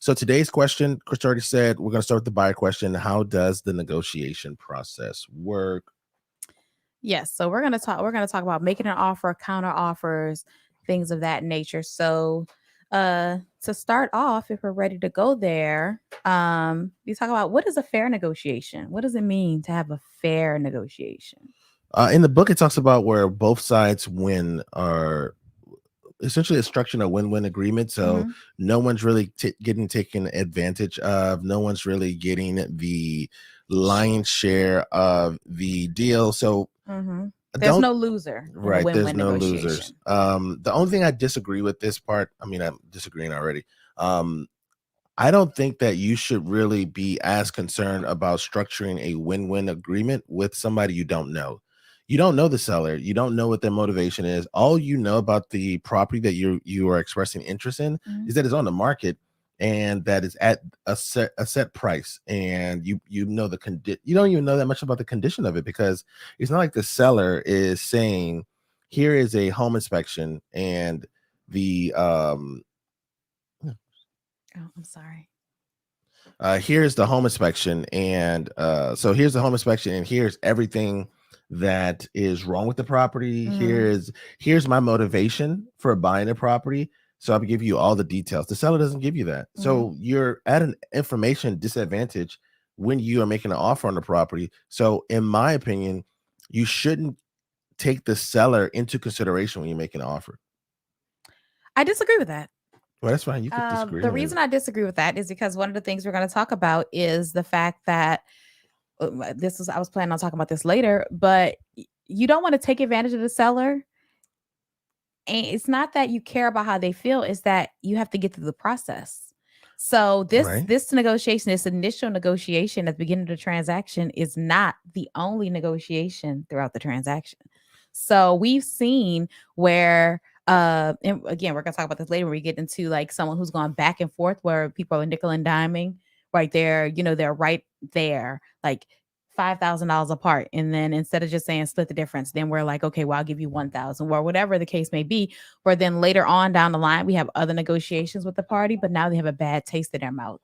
So today's question, Chris already said, we're going to start with the buyer question. How does the negotiation process work? Yes, so we're gonna talk about making an offer, counter offers, things of that nature. So to start off, if we're ready to go there, you talk about what is a fair negotiation? What does it mean to have a fair negotiation? In the book, it talks about where both sides win, are essentially a structure, a win-win agreement. So Mm-hmm. no one's really getting taken advantage of. No one's really getting the lion's share of the deal. So Mm-hmm. There's don't no loser in a right. There's win-win no losers. negotiation. The only thing I disagree with this part. I mean, I'm disagreeing already. Um, I don't think that you should really be as concerned about structuring a win-win agreement with somebody you don't know. You don't know the seller. You don't know what their motivation is. All you know about the property that you are expressing interest in Mhm. is that it's on the market and that it's at a set price. And you know you don't even know that much about the condition of it, because it's not like the seller is saying, here is a home inspection and the Oh, I'm sorry. here's the home inspection, and so here's the home inspection, and here's everything that is wrong with the property. Mm-hmm. Here's my motivation for buying a property, so I'll give you all the details. The seller doesn't give you that, Mm-hmm. so you're at an information disadvantage when you are making an offer on the property. So in my opinion, you shouldn't take the seller into consideration when you're making an offer. I disagree with that. Well, that's fine, you could disagree. The reason I disagree with that is because one of the things we're going to talk about is the fact that I was planning on talking about this later, but you don't want to take advantage of the seller. And it's not that you care about how they feel, it's that you have to get through the process. So Right. this negotiation, this initial negotiation at the beginning of the transaction is not the only negotiation throughout the transaction. So we've seen where and again, we're gonna talk about this later when we get into like someone who's gone back and forth where people are nickel and diming right there, they're right there, like $5,000 apart. And then instead of just saying split the difference, then we're like, okay, well, I'll give you 1,000 or whatever the case may be. Where then later on down the line, we have other negotiations with the party, but now they have a bad taste in their mouth.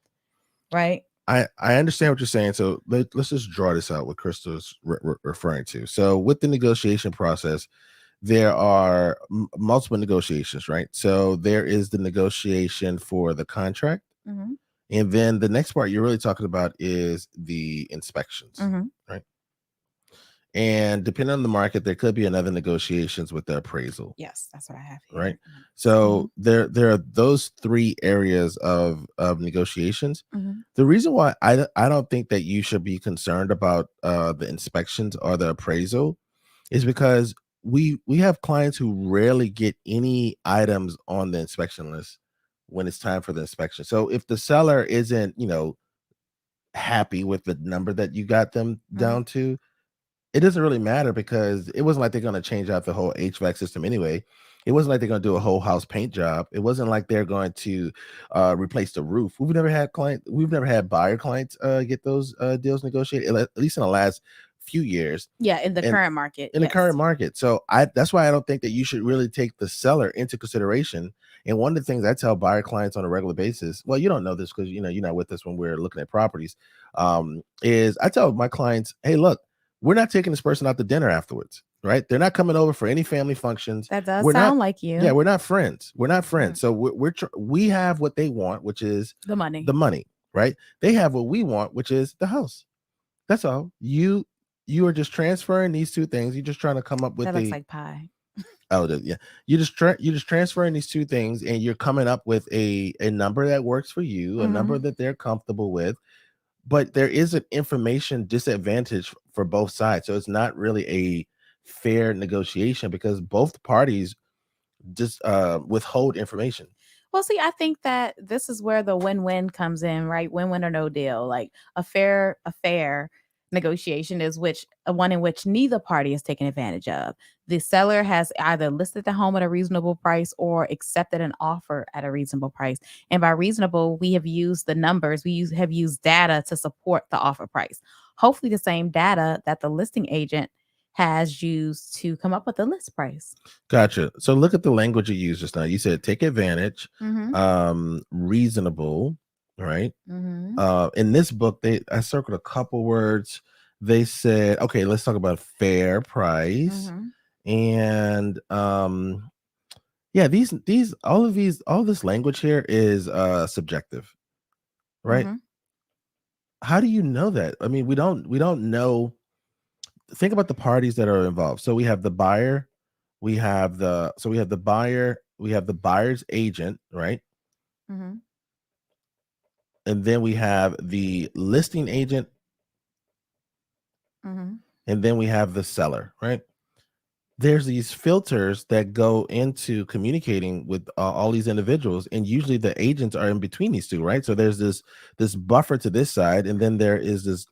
Right. I understand what you're saying. So let's just draw this out, what Crystal's referring to. So with the negotiation process, there are multiple negotiations, right? So there is the negotiation for the contract. Mm-hmm. And then the next part you're really talking about is the inspections, Mm-hmm. right? And depending on the market, there could be another negotiations with the appraisal, Yes, that's what I have right? here. Mm-hmm. So there are those three areas of negotiations. Mm-hmm. The reason why I don't think that you should be concerned about the inspections or the appraisal is because we have clients who rarely get any items on the inspection list when it's time for the inspection. So if the seller isn't, happy with the number that you got them Mm-hmm. down to, it doesn't really matter, because it wasn't like they're going to change out the whole HVAC system anyway. It wasn't like they're going to do a whole house paint job. It wasn't like they're going to replace the roof. We've never had buyer clients get those deals negotiated, at least in the last few years. Yeah, in the And current market. in the Yes. current market. So that's why I don't think that you should really take the seller into consideration. And one of the things I tell buyer clients on a regular basis, well, you don't know this because you're not with us when we're looking at properties, is I tell my clients, hey, look, we're not taking this person out to dinner afterwards, right? They're not coming over for any family functions. That does We're not, sound like yeah, you. we're not friends. We're not Mm. friends. So we have what they want, which is The money. the money, right? They have what we want, which is the house. That's all. You are just transferring these two things. You're just trying to come up with That looks the like pie. yeah. You're just transferring these two things, and you're coming up with a number that works for you, a Mm-hmm. number that they're comfortable with. But there is an information disadvantage for both sides, so it's not really a fair negotiation because both parties just withhold information. Well, see, I think that this is where the win-win comes in, right? Win-win or no deal. Like a fair negotiation is which a one in which neither party is taken advantage of. The seller has either listed the home at a reasonable price or accepted an offer at a reasonable price. And by reasonable, we have used the numbers, have used data to support the offer price. Hopefully the same data that the listing agent has used to come up with the list price. Gotcha. So look at the language you used just now. You said take advantage, Mm-hmm. reasonable. right? Mm-hmm. In this book, I circled a couple words. They said, okay, let's talk about fair price. Mm-hmm. And yeah, all this language here is subjective, right? Mm-hmm. How do you know that? I mean, we don't know. Think about the parties that are involved. So we have the buyer, we have the buyer, we have the buyer's agent, right? Mm-hmm. And then we have the listing agent, Mm-hmm. and then we have the seller, right? There's these filters that go into communicating with all these individuals, and usually the agents are in between these two, right? So there's this buffer to this side, and then there is this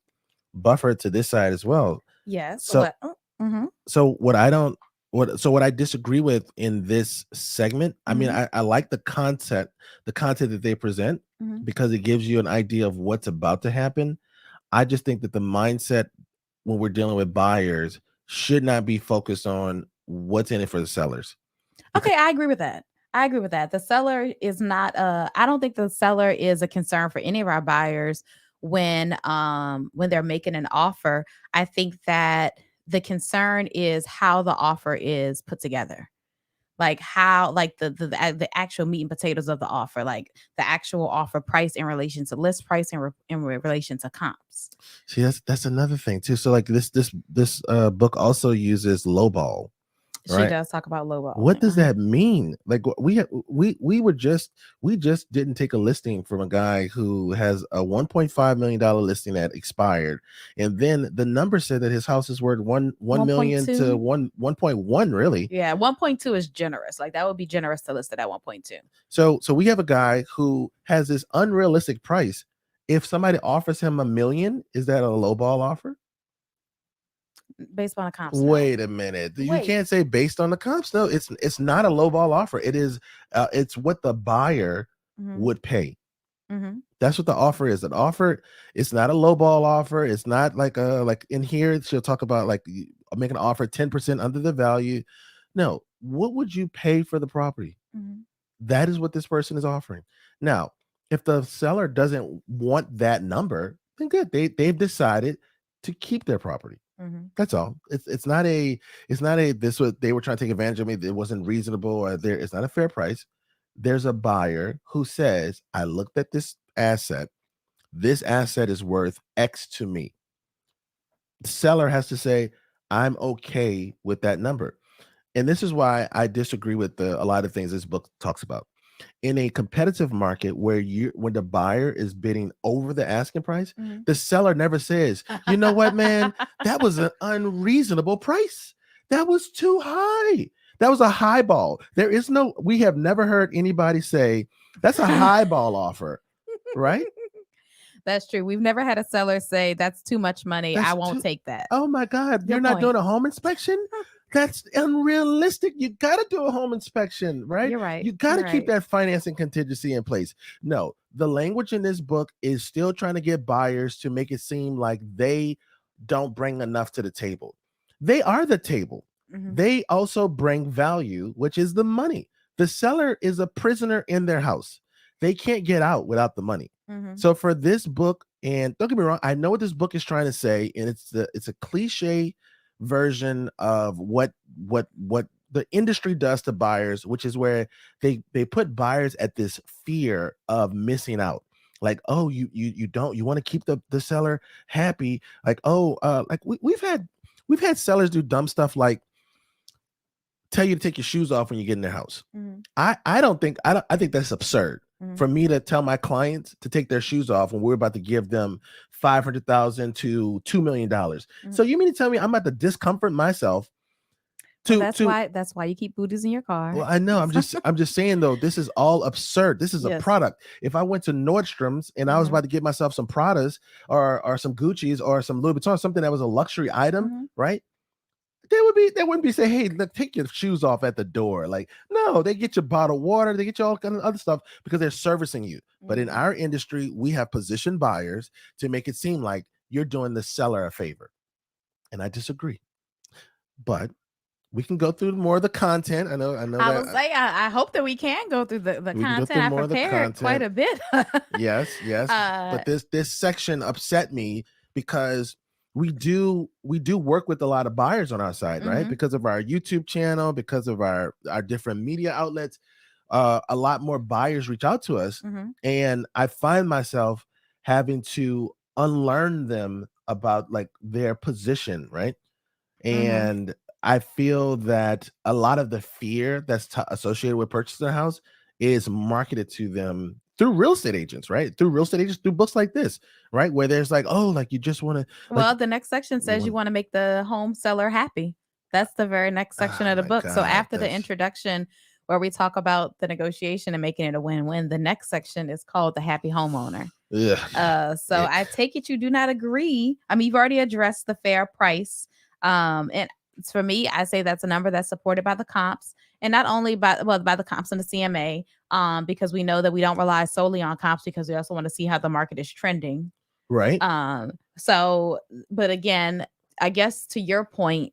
buffer to this side as well. Yes. So What? Mm-hmm. so what I don't what I disagree with in this segment, I mean, Mm-hmm. I like the content that they present, Mm-hmm. because it gives you an idea of what's about to happen. I just think that the mindset when we're dealing with buyers should not be focused on what's in it for the sellers. Because Okay, I agree with that. I agree with that. The seller is not I don't think the seller is a concern for any of our buyers when they're making an offer. I think that the concern is how the offer is put together. Like how like the actual meat and potatoes of the offer, like the actual offer price in relation to list price and relation to comps. see, that's another thing too. So like this book also uses lowball, She right? does talk about What lowballing. does that mean? Like we just didn't take a listing from a guy who has a $1.5 million listing that expired, and then the number said that his house is worth one million to 1.2. 1.1 really. Yeah, 1.2 is generous. Like that would be generous to list it at 1.2 So we have a guy who has this unrealistic price. If somebody offers him a million, is that a lowball offer? based on the comps. No. Wait a minute. You Wait. can't say based on the comps. No, it's not a lowball offer. It is it's what the buyer Mm-hmm. would pay. Mm-hmm. That's what the offer is. An offer, it's not a lowball offer. It's not like in here she'll talk about like make an offer 10% under the value. No, what would you pay for the property? Mm-hmm. That is what this person is offering. Now, if the seller doesn't want that number, then good. They've decided to keep their property. Mm-hmm. That's all. It's not a this was they were trying to take advantage of me. It wasn't reasonable or there it's not a fair price. There's a buyer who says, I looked at this asset. This asset is worth X to me. The seller has to say, I'm okay with that number. And this is why I disagree with a lot of things this book talks about. In a competitive market where when the buyer is bidding over the asking price, Mm-hmm. the seller never says, you know what, man, that was an unreasonable price. That was too high. That was a high ball. We have never heard anybody say that's a high ball offer, right? That's true. We've never had a seller say that's too much money. I That's won't too, take that. oh my God, Good you're not point. doing a home inspection? That's unrealistic. You got to do a home inspection, right? You're right. You got to You're keep right. that financing contingency in place. No, the language in this book is still trying to get buyers to make it seem like they don't bring enough to the table. They are the table. Mm-hmm. They also bring value, which is the money. The seller is a prisoner in their house. They can't get out without the money. Mm-hmm. So for this book, and don't get me wrong, I know what this book is trying to say, and it's a cliche version of what the industry does to buyers, which is where they put buyers at this fear of missing out. Like, oh, you don't you want to keep the seller happy. Like, oh, like we've had sellers do dumb stuff like tell you to take your shoes off when you get in their house. Mm-hmm. I think that's absurd Mm-hmm. for me to tell my clients to take their shoes off when we're about to give them 500,000 to $2 million. Mm-hmm. So you mean to tell me I'm about to discomfort myself Well, to that's why you keep booties in your car. well, I know. I'm just saying though, this is all absurd. This is a Yes. product. If I went to Nordstrom's and I was Mm-hmm. about to get myself some Pradas or some Gucci's or some Louis Vuitton, something that was a luxury item, Mm-hmm. right? They wouldn't be saying, hey, look, take your shoes off at the door. Like, no, they get you bottled water, they get you all kind of other stuff because they're servicing you. But in Mm-hmm. our industry, we have positioned buyers to make it seem like you're doing the seller a favor. And I disagree. But We can go through more of the content. I know I that will say, I hope that we can go through the we can go content. through I more of the prepared quite content. a bit. Yes. uh, But this section upset me because we do work with a lot of buyers on our side, right? mhm, Because of our YouTube channel, because of our different media outlets, a lot more buyers reach out to us, mhm. and I find myself having to unlearn them about like their position, right? Mhm. And I feel that a lot of the fear that's associated with purchasing a house is marketed to them through real estate agents, right? Through real estate agents, through books like this, right? Where there's like, oh, like you just want to, like, Well, the next section you says you want, want to make the home seller happy. That's the very next section oh of the my book. So God, after the that's, introduction where we talk about the negotiation and making it a win-win, the next section is called the happy homeowner. ugh, So I take it you do not agree. I mean, you've already addressed the fair price. And for me, I say that's a number that's supported by the comps, and not only by the comps and the CMA, because we know that we don't rely solely on comps because we also want to see how the market is trending. right, So, but again, I guess to your point,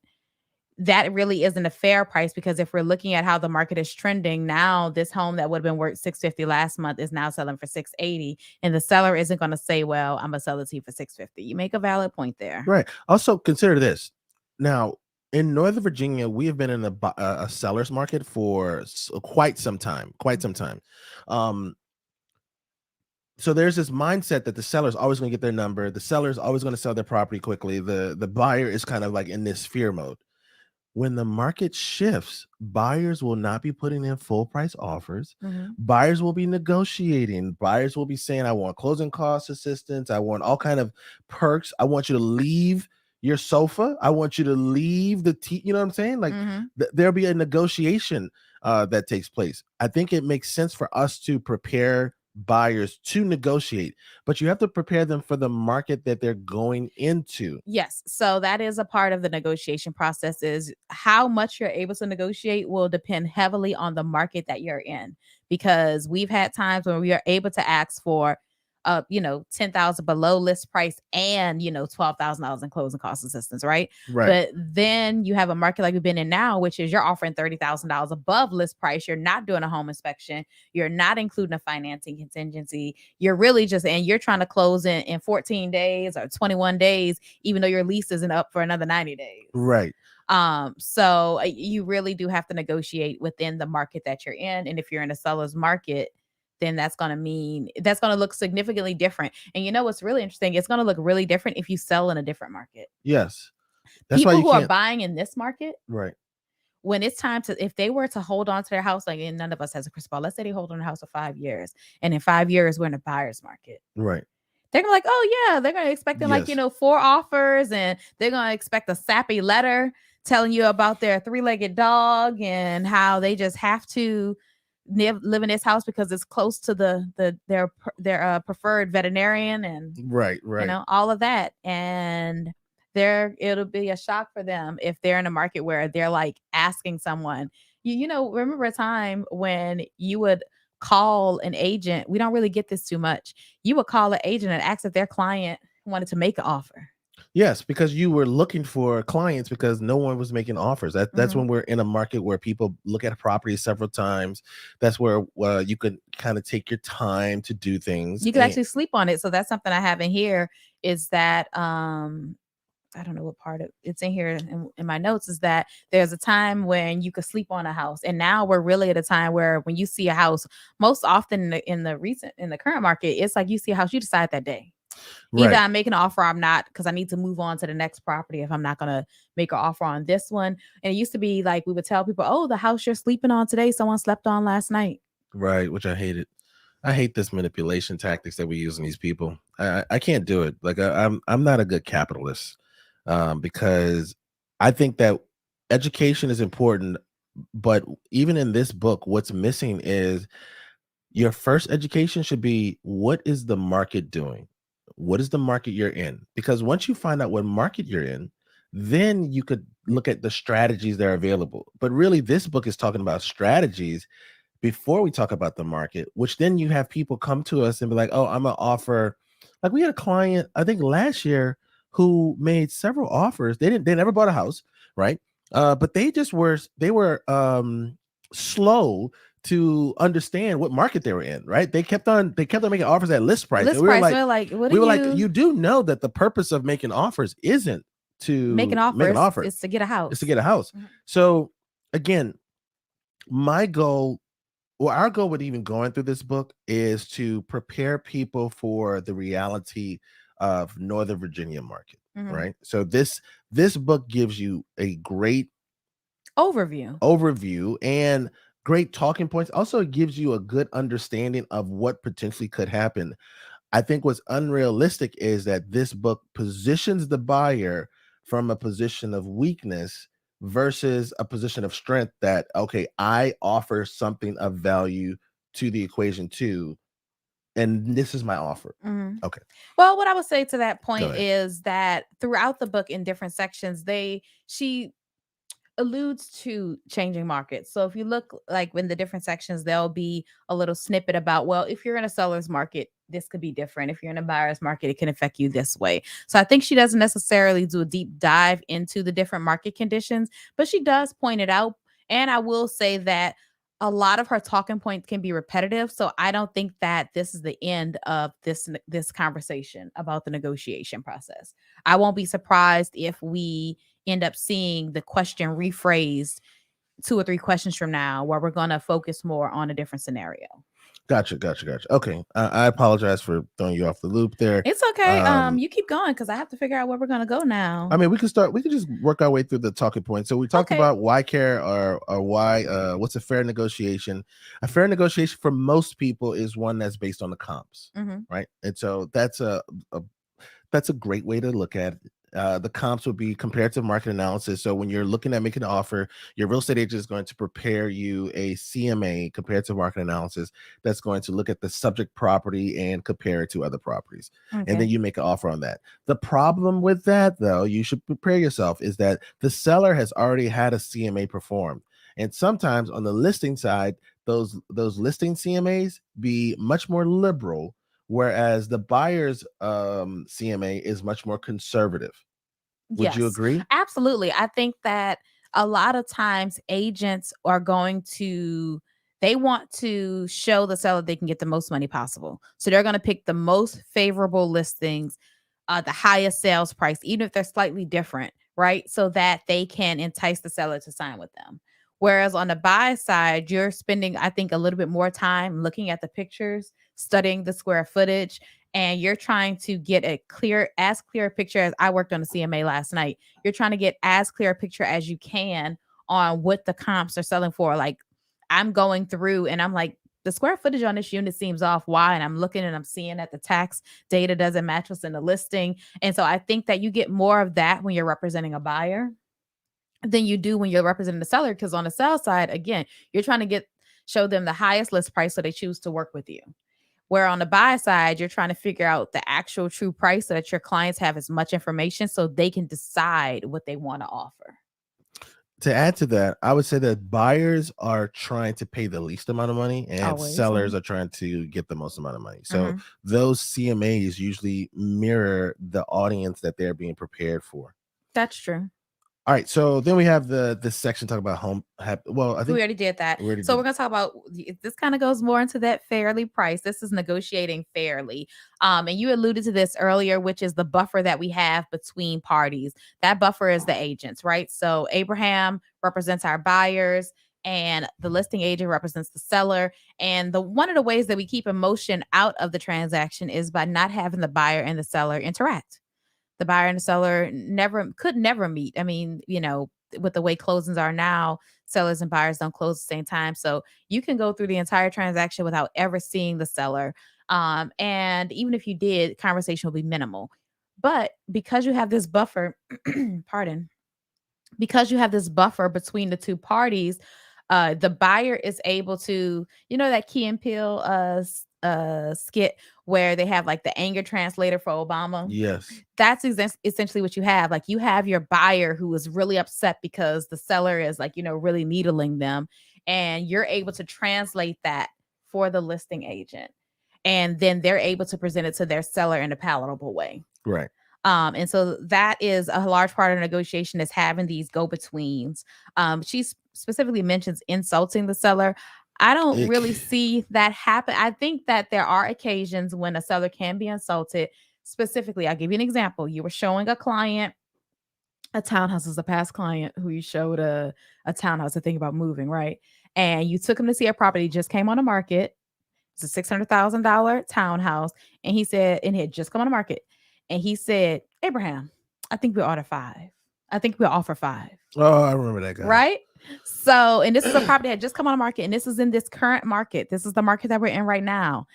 that really isn't a fair price because if we're looking at how the market is trending now, this home that would have been worth 650 last month is now selling for 680, and the seller isn't going to say, "Well, I'm gonna sell it to you for 650." You make a valid point there. right. Also, consider this. Now, in Northern Virginia, we have been in a seller's market for quite some time, quite some time. Um, so there's this mindset that the seller's always going to get their number. The seller's always going to sell their property quickly. The buyer is kind of like in this fear mode. When the market shifts, buyers will not be putting in full price offers. Mhm. Buyers will be negotiating. Buyers will be saying, I want closing cost assistance. I want all kind of perks. I want you to leave your sofa. I want you to leave the tea. You know what I'm saying? Like Mhm. there'll be a negotiation that takes place. I think it makes sense for us to prepare buyers to negotiate, but you have to prepare them for the market that they're going into. Yes. So that is a part of the negotiation process is how much you're able to negotiate will depend heavily on the market that you're in because we've had times when we are able to ask for 10,000 below list price and, $12,000 in closing cost assistance, right? Right. But then you have a market like we've been in now, which is you're offering $30,000 above list price. You're not doing a home inspection. You're not including a financing contingency. You're really just, and you're trying to close in 14 days or 21 days, even though your lease isn't up for another 90 days. Right. So you really do have to negotiate within the market that you're in. And if you're in a seller's market, then that's going to mean that's going to look significantly different. And you know what's really interesting? It's going to look really different if you sell in a different market. Yes. That's why People you who are can't. buying in this market, Right. when it's time to, if they were to hold on to their house, like, and none of us has a crystal ball, let's say they hold on to the house for 5 years, and in 5 years we're in a buyer's market. Right. They're gonna like, oh yeah, they're gonna expect like, Yes. 4 offers, and they're gonna expect a sappy letter telling you about their three-legged dog and how they just have to live in this house because it's close to their preferred veterinarian and Right. Right. all of that. And it'll be a shock for them if they're in a market where they're like asking someone, remember a time when you would call an agent. We don't really get this too much. You would call an agent and ask if their client wanted to make an offer. Yes, because you were looking for clients because no one was making offers. That's Mhm. when we're in a market where people look at a property several times. That's where you could kind of take your time to do things. You could And actually sleep on it. So that's something I have in here is that I don't know what part of it's in here in my notes is that there's a time when you could sleep on a house. And now we're really at a time where when you see a house, most often in the current market, it's like you see a house, you decide that day. Either right, I'm making an offer or I'm not because I need to move on to the next property if I'm not gonna make an offer on this one. And it used to be like we would tell people, oh, the house you're sleeping on today, someone slept on last night. right, which I hated. I hate this manipulation tactics that we use in these people. I can't do it. Like I'm not a good capitalist because I think that education is important, but even in this book, what's missing is your first education should be what is the market doing? What is the market you're in? Because once you find out what market you're in, then you could look at the strategies that are available. But really, this book is talking about strategies before we talk about the market, which then you have people come to us and be like, oh, I'm gonna offer. Like we had a client, I think last year, who made several offers. They never bought a house, right? But they were slow to understand what market they were in, right? They kept on making offers at list price. And List we were price. like, We're like, what are you you do know that the purpose of making offers isn't making to make an offers? offer, Is to get a it's to house. get a house. Mhm. So again, my goal, well, our goal with even going through this book is to prepare people for the reality of Northern Virginia market, Mhm. right? So this book gives you a great Overview. overview and great talking points. Also, it gives you a good understanding of what potentially could happen. I think what's unrealistic is that this book positions the buyer from a position of weakness versus a position of strength, that okay, I offer something of value to the equation too, and this is my offer. Mhm. Okay, Well, what I would say to that go point ahead. is that throughout the book in different sections, she alludes to changing markets. So if you look like in the different sections, there'll be a little snippet about, well, if you're in a seller's market, this could be different. If you're in a buyer's market, it can affect you this way. So I think she doesn't necessarily do a deep dive into the different market conditions, but she does point it out. And I will say that a lot of her talking points can be repetitive. So I don't think that this is the end of this conversation about the negotiation process. I won't be surprised if we end up seeing the question rephrased 2 or 3 questions from now, where we're going to focus more on a different scenario. Gotcha. Okay, I apologize for throwing you off the loop there. It's okay. Um, You keep going because I have to figure out where we're going to go I now. mean, we could just work our way through the talking points. So we talked Okay. about why care, or why what's a fair negotiation. A fair negotiation for most people is one that's based on the comps, Hmm. right? And so a that's a great way to look at it. The comps would be comparative market analysis. So when you're looking at making an offer, your real estate agent is going to prepare you a CMA, comparative market analysis, that's going to look at the subject property and compare it to other properties. And Okay. then you make an offer on that. The problem with that, though, you should prepare yourself, is that the seller has already had a CMA performed. And sometimes on the listing side, those listing CMAs be much more liberal, whereas the buyer's CMA is much more conservative. Would you Yes, agree? absolutely. I think that a lot of times agents are going to they want to show the seller they can get the most money possible. So they're going to pick the most favorable listings, the highest sales price, even if they're slightly different, right? So that they can entice the seller to sign with them. Whereas on the buy side, you're spending, I think, a little bit more time looking at the pictures, studying the square footage, and you're trying to get as clear a picture as I worked on the CMA last night. You're trying to get as clear a picture as you can on what the comps are selling for. Like I'm going through and I'm like, the square footage on this unit seems off. Why? And I'm looking and I'm seeing that the tax data doesn't match what's in the listing. And so I think that you get more of that when you're representing a buyer than you do when you're representing the seller. Because on the sell side, again, you're trying to show them the highest list price so they choose to work with you. Where on the buy side, you're trying to figure out the actual true price so that your clients have as much information so they can decide what they want to offer. To add to that, I would say that buyers are trying to pay the least amount of money and Always. sellers are trying to get the most amount of money. So Mhm. those CMAs usually mirror the audience that they're being prepared for. That's true. All right, so then we have this section talk about well, I We think already did that. we already So did. we're going to talk about this kind of goes more into that fairly price. This is negotiating fairly. And you alluded to this earlier, which is the buffer that we have between parties. That buffer is the agents, right? So Abraham represents our buyers and the listing agent represents the seller. And the one of the ways that we keep emotion out of the transaction is by not having the buyer and the seller interact. The buyer and the seller never meet. I mean, with the way closings are now, sellers and buyers don't close at the same time. So you can go through the entire transaction without ever seeing the seller. And even if you did, conversation will be minimal. But because you have this buffer, pardon, because you have this buffer between the two parties, the buyer is able to, that Key and Peele skit where they have like the anger translator for Obama. Yes. That's essentially what you have. Like you have your buyer who is really upset because the seller is like, really needling them. And you're able to translate that for the listing agent. And then they're able to present it to their seller in a palatable way. Right. And so that is a large part of negotiation, is having these go-betweens. She specifically mentions insulting the seller. I don't Ick. really see that happen. I think that there are occasions when a seller can be insulted. Specifically, I'll give you an example. You were showing a client a townhouse. As a past client who you showed a townhouse to think about moving, right? And you took him to see a property just came on the market. It's a $600,000 townhouse. And he said, and it had just come on the market. And he said, Abraham, I think we'll order five. I think we'll offer five. Oh, I remember that guy. Right? So, and this is a property that had just come on the market, and this is in this current market. This is the market that we're in right now.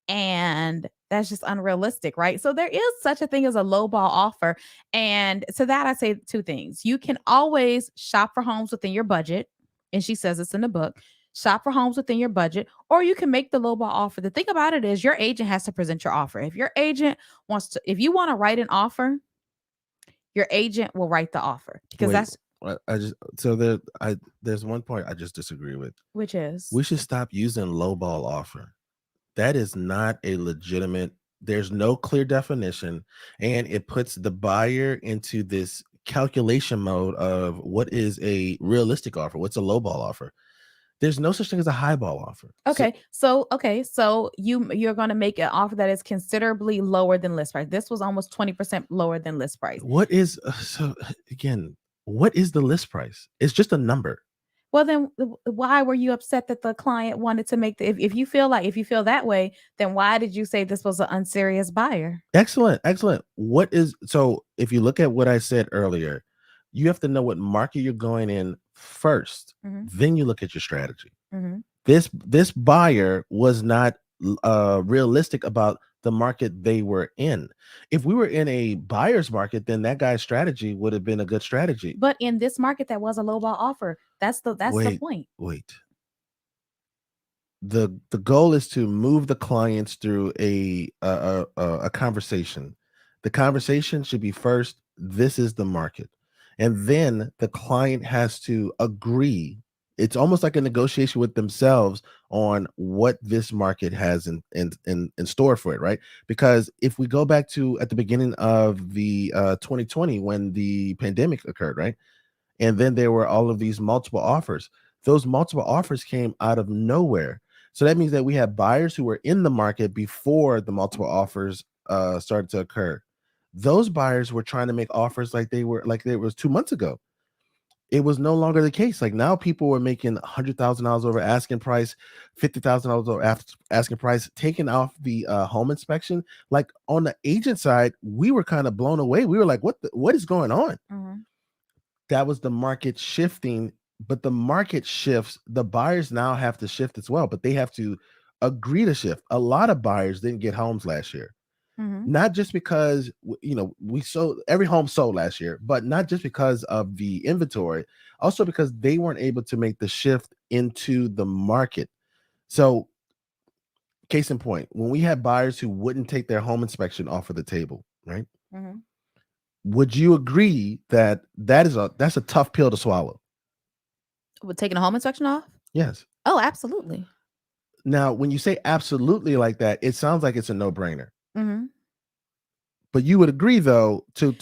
And that's just unrealistic, right? So there is such a thing as a lowball offer. And to that, I say two things. You can always shop for homes within your budget. And she says it's in the book. Shop for homes within your budget, or you can make the lowball offer. The thing about it is your agent has to present your offer. If your agent wants to, if you want to write an offer, your agent will write the offer, because Wait, that's I just there's one point I just disagree with. which is We should stop using lowball offer. That is not a legitimate. There's no clear definition, and it puts the buyer into this calculation mode of what is a realistic offer, what's a lowball offer. There's no such thing as a highball offer. So you're going to make an offer that is considerably lower than list price. This was almost 20% lower than list price. What is so again? What is the list price? It's just a number. Well, then why were you upset that the client wanted to make the, if you feel like, if you feel that way, then why did you say this was an unserious buyer? Excellent, excellent. What is so? If you look at what I said earlier, you have to know what market you're going in first. Then you look at your strategy. This buyer was not realistic about the market they were in. If we were in a buyer's market, then that guy's strategy would have been a good strategy. But in this market, that was a lowball offer. That's the point. Wait. The goal is to move the clients through a conversation. The conversation should be first, this is the market. And then the client has to agree. It's almost like a negotiation with themselves on what this market has in store for it, right? Because if we go back to at the beginning of the 2020 when the pandemic occurred, right? And then there were all of these multiple offers. Those multiple offers came out of nowhere. So that means that we had buyers who were in the market before the multiple offers started to occur. Those buyers were trying to make offers like they was 2 months ago. It was no longer the case. Like now, people were making $100,000 over asking price, $50,000 over asking price, taking off the home inspection. Like on the agent side, we were kind of blown away. We were like, what is going on? That was the market shifting, but the market shifts. The buyers now have to shift as well, but they have to agree to shift. A lot of buyers didn't get homes last year. Not just because we sold every home sold last year, but not just because of the inventory, also because they weren't able to make the shift into the market. So case in point, when we had buyers who wouldn't take their home inspection off of the table, right? Would you agree that that's a tough pill to swallow? With taking a home inspection off? Yes. Oh, absolutely. Now, when you say absolutely like that, it sounds like it's a no-brainer. But you would agree, though, to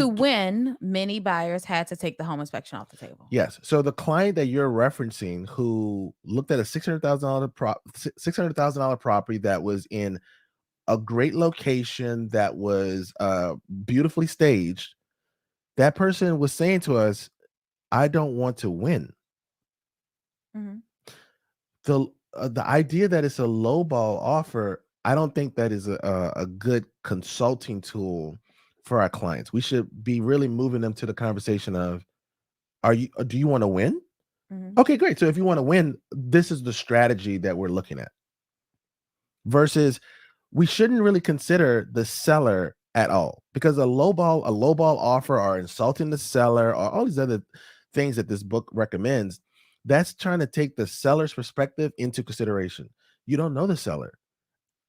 win, many buyers had to take the home inspection off the table. Yes. So the client that you're referencing, who looked at a $600,000 property that was in a great location, that was beautifully staged, that person was saying to us, "I don't want to win." The idea that it's a lowball offer, I don't think that is a good consulting tool for our clients. We should be really moving them to the conversation of, do you want to win? Okay, great. So if you want to win, this is the strategy that we're looking at. Versus, we shouldn't really consider the seller at all, because a lowball offer, or insulting the seller, or all these other things that this book recommends, that's trying to take the seller's perspective into consideration. You don't know the seller.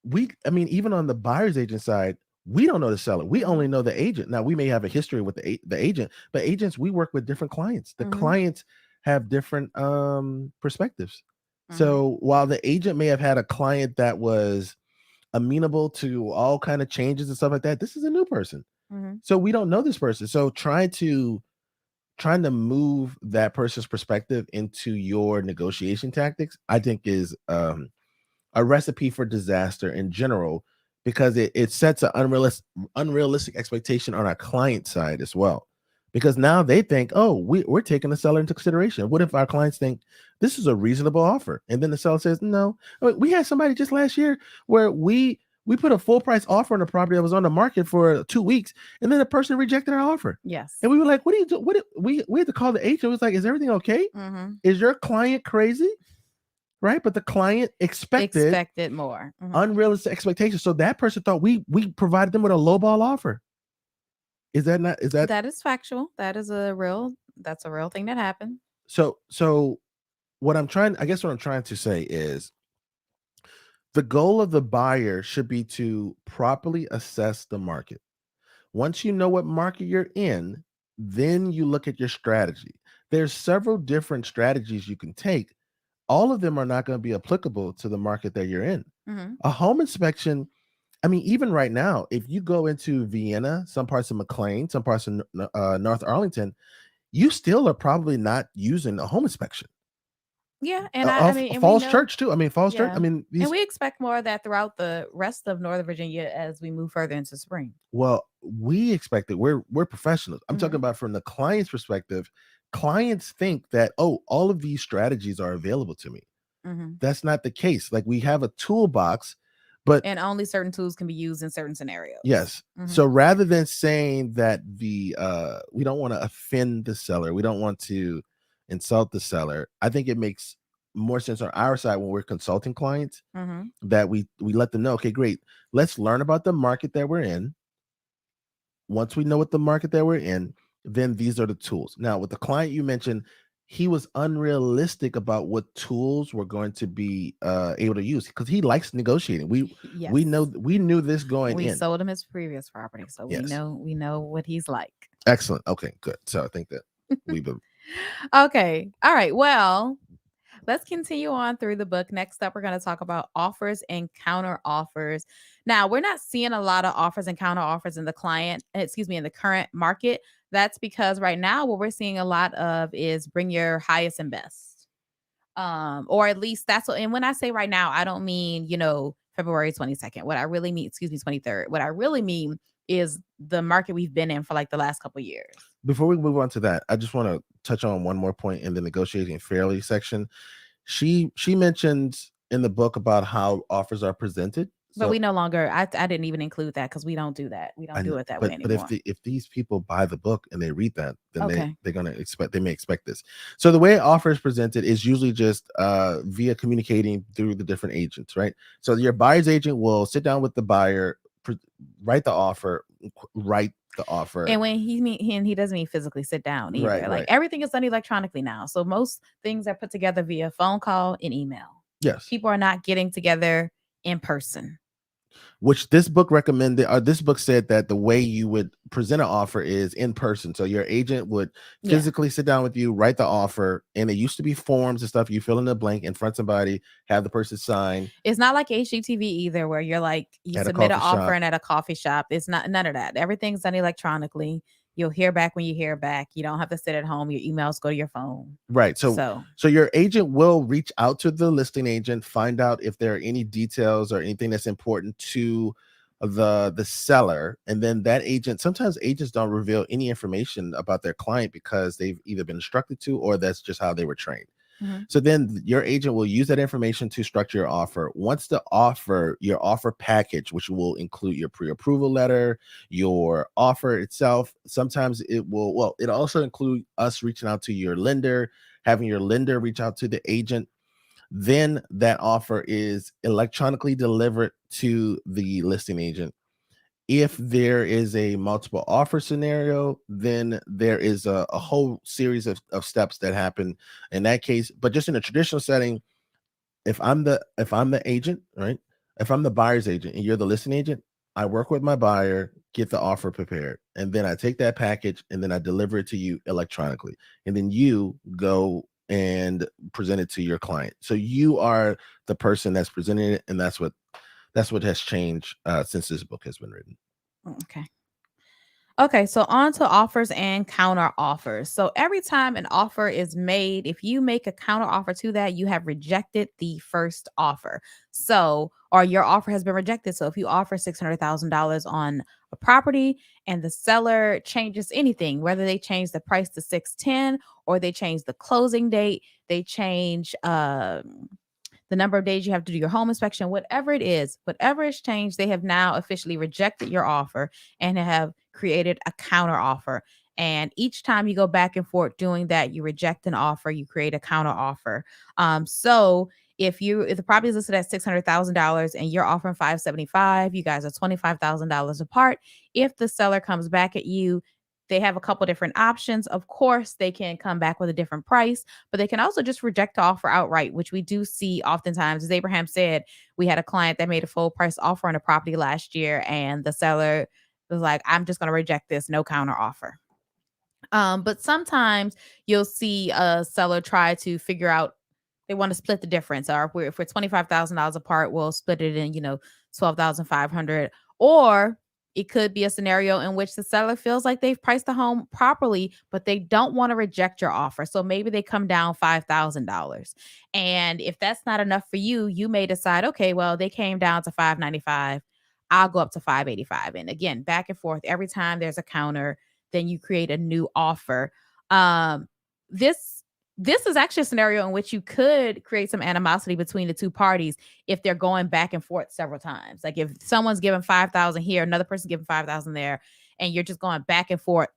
Even on the buyer's agent side, we don't know the seller. We only know the agent. Now, we may have a history with the agent, but agents, we work with different clients. The clients have different perspectives. So while the agent may have had a client that was amenable to all kind of changes and stuff like that. This is a new person. Mm-hmm. So we don't know this person. So trying to move that person's perspective into your negotiation tactics, I think is a recipe for disaster in general, because it sets an unrealistic expectation on our client side as well. Because now they think, oh, we're taking the seller into consideration. What if our clients think this is a reasonable offer? And then the seller says, no. I mean, we had somebody just last year where we put a full price offer on a property that was on the market for 2 weeks, and then the person rejected our offer. Yes. And we were like, what do you do? We had to call the agent. It was like, is everything okay? Mm-hmm. Is your client crazy? Right, but the client expected more. Mm-hmm. unrealistic expectations. So that person thought we provided them with a lowball offer. Is that not? Is that That is factual. That's a real thing that happened. so? What I'm trying to say is the goal of the buyer should be to properly assess the market. Once you know what market you're in, then you look at your strategy. There's several different strategies you can take. All of them are not going to be applicable to the market that you're in. Mm-hmm. A home inspection, I mean, even right now, if you go into Vienna, some parts of McLean, some parts of North Arlington, you still are probably not using a home inspection. Yeah, and I mean, and we Falls know, Church too. I mean, Falls Church. yeah, I mean, and we expect more of that throughout the rest of Northern Virginia as we move further into spring. well, we expect it. We're professionals. I'm Mm-hmm. talking about from the client's perspective. Clients think that, oh, all of these strategies are available to me. Mm-hmm. That's not the case. Like, we have a toolbox, but And only certain tools can be used in certain scenarios. yes. Mm-hmm. So rather than saying that we don't want to offend the seller, we don't want to insult the seller, I think it makes more sense on our side when we're consulting clients Mm-hmm. that we let them know, okay, great, let's learn about the market that we're in. Once we know what the market that we're in, then these are the tools. Now, with the client you mentioned, he was unrealistic about what tools we're going to be able to use because he likes negotiating. Yes. We knew this going We in. sold him his previous property, so Yes. we know what he's like. Excellent. Okay, good. So I think that we've been Okay. All right. Well, let's continue on through the book. Next up, we're going to talk about offers and counter offers. Now, we're not seeing a lot of offers and counter offers in the in the current market. That's because right now what we're seeing a lot of is bring your highest and best. Or at least that's what, and when I say right now, I don't mean, February 22nd. What I really mean, 23rd. What I really mean is the market we've been in for like the last couple of years. Before we move on to that, I just want to touch on one more point in the negotiating fairly section. She mentions in the book about how offers are presented. But we no longer. I didn't even include that because we don't do that. We don't do it that way anymore. But if these people buy the book and they read that, then Okay. they may expect this. So the way offer is presented is usually just via communicating through the different agents, right? So your buyer's agent will sit down with the buyer, write the offer. And when he doesn't mean physically sit down either. Right, like everything is done electronically now. So most things are put together via phone call and email. Yes. People are not getting together in person. Which this book recommended, or this book said that the way you would present an offer is in person. So your agent would physically sit down with you, write the offer, and it used to be forms and stuff. You fill in the blank in front of somebody, have the person sign. It's not like HGTV either, where you're like, you submit an offer and at a coffee shop. It's not none of that. Everything's done electronically. You'll hear back when you hear back. You don't have to sit at home. Your emails go to your phone. Right. So your agent will reach out to the listing agent, find out if there are any details or anything that's important to the seller. And then that agent, sometimes agents don't reveal any information about their client because they've either been instructed to, or that's just how they were trained. Mm-hmm. So then your agent will use that information to structure your offer. Once your offer package, which will include your pre-approval letter, your offer itself, sometimes it also include us reaching out to your lender, having your lender reach out to the agent. Then that offer is electronically delivered to the listing agent. If there is a multiple offer scenario, then there is a whole series of steps that happen in that case. But just in a traditional setting, if I'm the agent, right? If I'm the buyer's agent and you're the listing agent, I work with my buyer, get the offer prepared, and then I take that package and then I deliver it to you electronically. And then you go and present it to your client. So you are the person that's presenting it, and that's what That's what has changed since this book has been written. Okay. Okay, so on to offers and counter offers. So every time an offer is made, if you make a counter offer to that, you have rejected the first offer. So, or your offer has been rejected. So if you offer $600,000 on a property and the seller changes anything, whether they change the price to 610 or they change the closing date, they change the number of days you have to do your home inspection, whatever it is, whatever has changed, they have now officially rejected your offer and have created a counter offer. And each time you go back and forth doing that, you reject an offer, you create a counter offer. So if the property is listed at $600,000 and you're offering 575, you guys are $25,000 apart. If the seller comes back at you, they have a couple different options. Of course, they can come back with a different price, but they can also just reject the offer outright, which we do see oftentimes. As Abraham said, we had a client that made a full price offer on a property last year, and the seller was like, I'm just going to reject this, no counter offer. But sometimes you'll see a seller try to figure out they want to split the difference. Or if we're $25,000 apart, we'll split it in, 12,500. Or it could be a scenario in which the seller feels like they've priced the home properly, but they don't want to reject your offer. So maybe they come down $5,000. And if that's not enough for you, you may decide, okay, well, they came down to 595. I'll go up to 585. And again, back and forth. Every time there's a counter, then you create a new offer. Um, this this is actually a scenario in which you could create some animosity between the two parties if they're going back and forth several times. Like if someone's giving 5,000 here, another person giving 5,000 there, and you're just going back and forth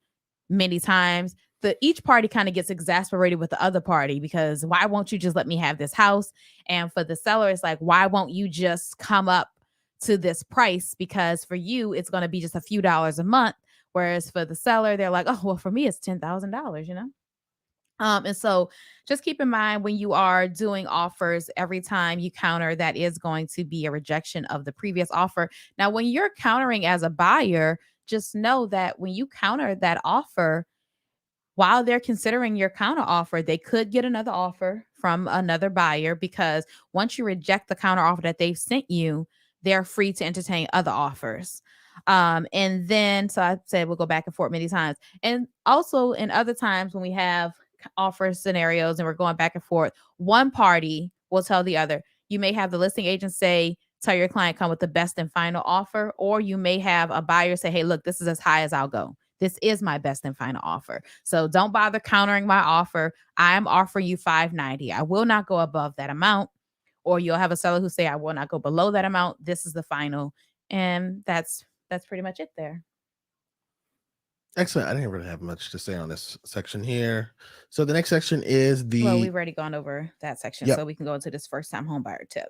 many times, each party kind of gets exasperated with the other party because why won't you just let me have this house? And for the seller, it's like, why won't you just come up to this price? Because for you, it's going to be just a few dollars a month. Whereas for the seller, they're like, oh, well, for me, it's $10,000, you know? And so just keep in mind when you are doing offers, every time you counter, that is going to be a rejection of the previous offer. Now, when you're countering as a buyer, just know that when you counter that offer, while they're considering your counter offer, they could get another offer from another buyer because once you reject the counter offer that they've sent you, they're free to entertain other offers. And then, so I said we'll go back and forth many times. And also, in other times when we have offer scenarios and we're going back and forth, one party will tell the other. You may have the listing agent say, tell your client come with the best and final offer, or you may have a buyer say, hey, look, this is as high as I'll go. This is my best and final offer. So don't bother countering my offer. I am offering you 590. I will not go above that amount. Or you'll have a seller who say, I will not go below that amount. This is the final. And that's pretty much it there. Excellent. I didn't really have much to say on this section here. So the next section is Well, the we've already gone over that section, yep. so we can go into this first time home buyer tip.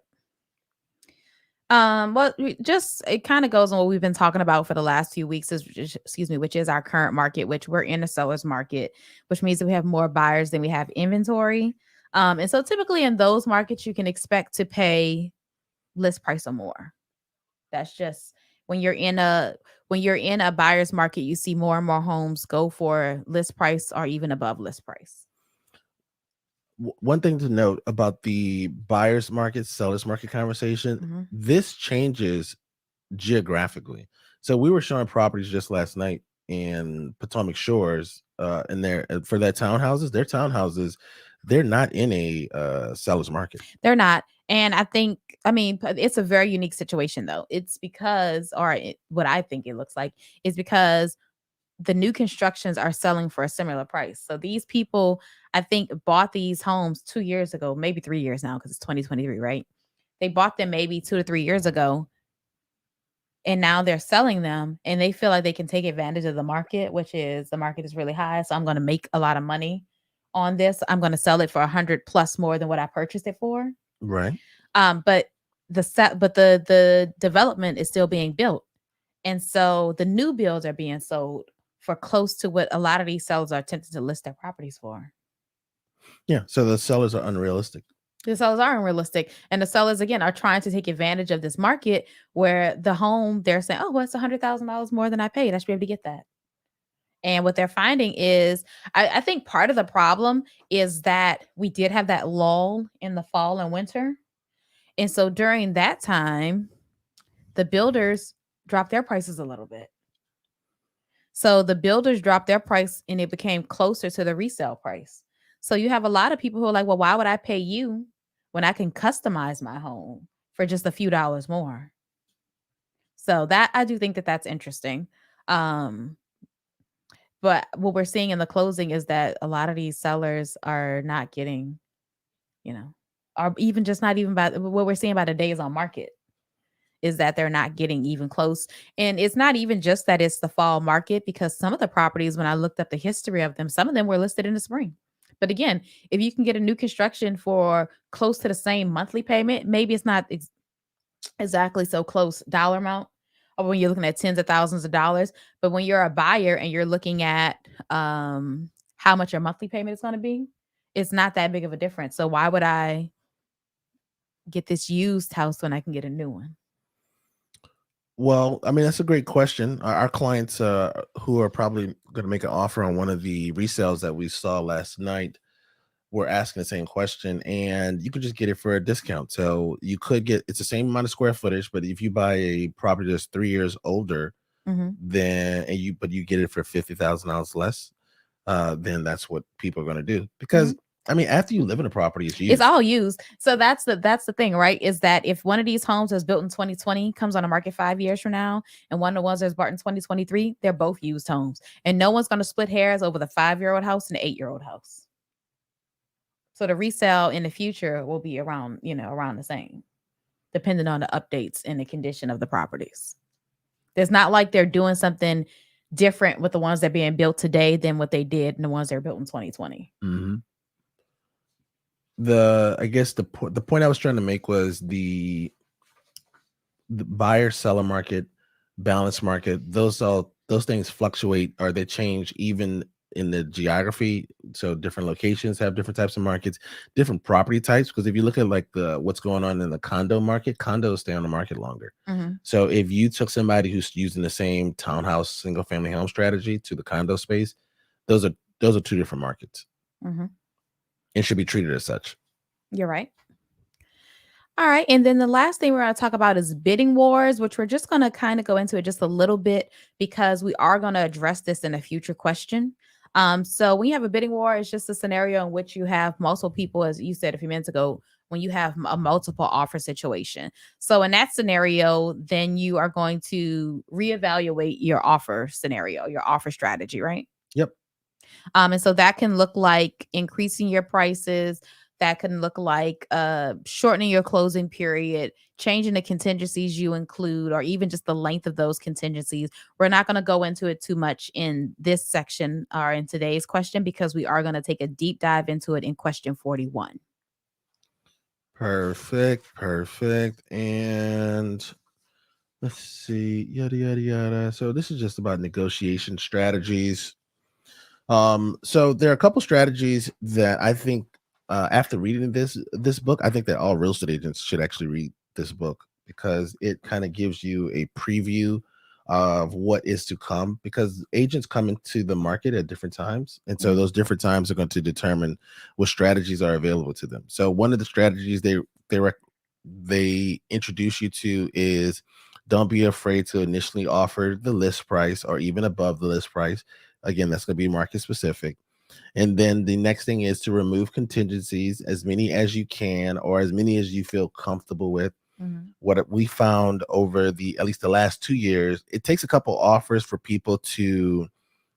Just it kind of goes on what we've been talking about for the last few weeks, which is our current market, which we're in a seller's market, which means that we have more buyers than we have inventory. And so typically in those markets, you can expect to pay list price or more. That's just when you're in a buyer's market, you see more and more homes go for list price or even above list price. One thing to note about the buyer's market, seller's market conversation, Mhm. this changes geographically. So we were showing properties just last night in Potomac Shores, and there for their townhouses, they're not in a seller's market. They're not. And I mean, it's a very unique situation though. It's because, what I think it looks like is because the new constructions are selling for a similar price. So these people, I think, bought these homes 2 years ago, maybe 3 years now, because it's 2023, right? They bought them maybe 2 to 3 years ago, and now they're selling them, and they feel like they can take advantage of the market, which is the market is really high. So I'm going to make a lot of money on this. I'm going to sell it for 100 plus more than what I purchased it for. Right. But the development is still being built. And so the new builds are being sold for close to what a lot of these sellers are attempting to list their properties for. Yeah. So the sellers are unrealistic. The sellers are unrealistic. And the sellers, again, are trying to take advantage of this market where the home, they're saying, oh, well, it's $100,000 more than I paid. I should be able to get that. And what they're finding is, I think part of the problem is that we did have that lull in the fall and winter. And so during that time, the builders dropped their prices a little bit. So the builders dropped their price and it became closer to the resale price. So you have a lot of people who are like, well, why would I pay you when I can customize my home for just a few dollars more? So that I do think that that's interesting. Um, but what we're seeing in the closing is that a lot of these sellers are not getting, you know, or even just not even by what we're seeing by the days on market is that they're not getting even close. And it's not even just that it's the fall market, because some of the properties, when I looked up the history of them, some of them were listed in the spring. But again, if you can get a new construction for close to the same monthly payment, maybe it's not exactly so close dollar amount, or when you're looking at tens of thousands of dollars. But when you're a buyer and you're looking at how much your monthly payment is going to be, it's not that big of a difference. So why would I get this used house when I can get a new one? Well, I mean, that's a great question. Our clients who are probably going to make an offer on one of the resales that we saw last night were asking the same question, and you could just get it for a discount. So you could get it's the same amount of square footage, but if you buy a property that's 3 years older, Mhm. then you get it for $50,000 less, then that's what people are going to do. Because Mhm. I mean, after you live in a property, it's It's used. all used. So that's the thing, right? Is that if one of these homes was built in 2020 comes on the market 5 years from now, and one of the ones that's bought in 2023, they're both used homes. And no one's going to split hairs over the 5-year-old house and the 8-year-old house. So the resale in the future will be around, around the same, depending on the updates and the condition of the properties. It's not like they're doing something different with the ones that are being built today than what they did in the ones that are built in 2020. Mhm. I guess the point I was trying to make was the buyer seller market, balance market, those things fluctuate or they change even in the geography. So different locations have different types of markets, different property types. Because if you look at like the what's going on in the condo market, condos stay on the market longer. Mhm. So if you took somebody who's using the same townhouse single family home strategy to the condo space, those are those are two different markets Mhm. and should be treated as such. You're right. All right. And then the last thing we're going to talk about is bidding wars, which we're just going to kind of go into it just a little bit because we are going to address this in a future question. So when you have a bidding war, it's just a scenario in which you have multiple people, as you said a few minutes ago, when you have a multiple offer situation. So in that scenario, then you are going to reevaluate your offer scenario, your offer strategy, right? Yep. And so that can look like increasing your prices. That can look like shortening your closing period, changing the contingencies you include, or even just the length of those contingencies. We're not going to go into it too much in this section or in today's question because we are going to take a deep dive into it in question 41. Perfect. Perfect. And let's see, yada yada yada. So this is just about negotiation strategies. So there are a couple strategies that I think after reading this book, I think that all real estate agents should actually read this book because it kind of gives you a preview of what is to come because agents come into the market at different times and so Mhm. those different times are going to determine what strategies are available to them. So one of the strategies they introduce you to is don't be afraid to initially offer the list price or even above the list price. Again, that's going to be market specific. And then the next thing is to remove contingencies, as many as you can, or as many as you feel comfortable with. Mhm. What we found over at least the last 2 years, it takes a couple offers for people to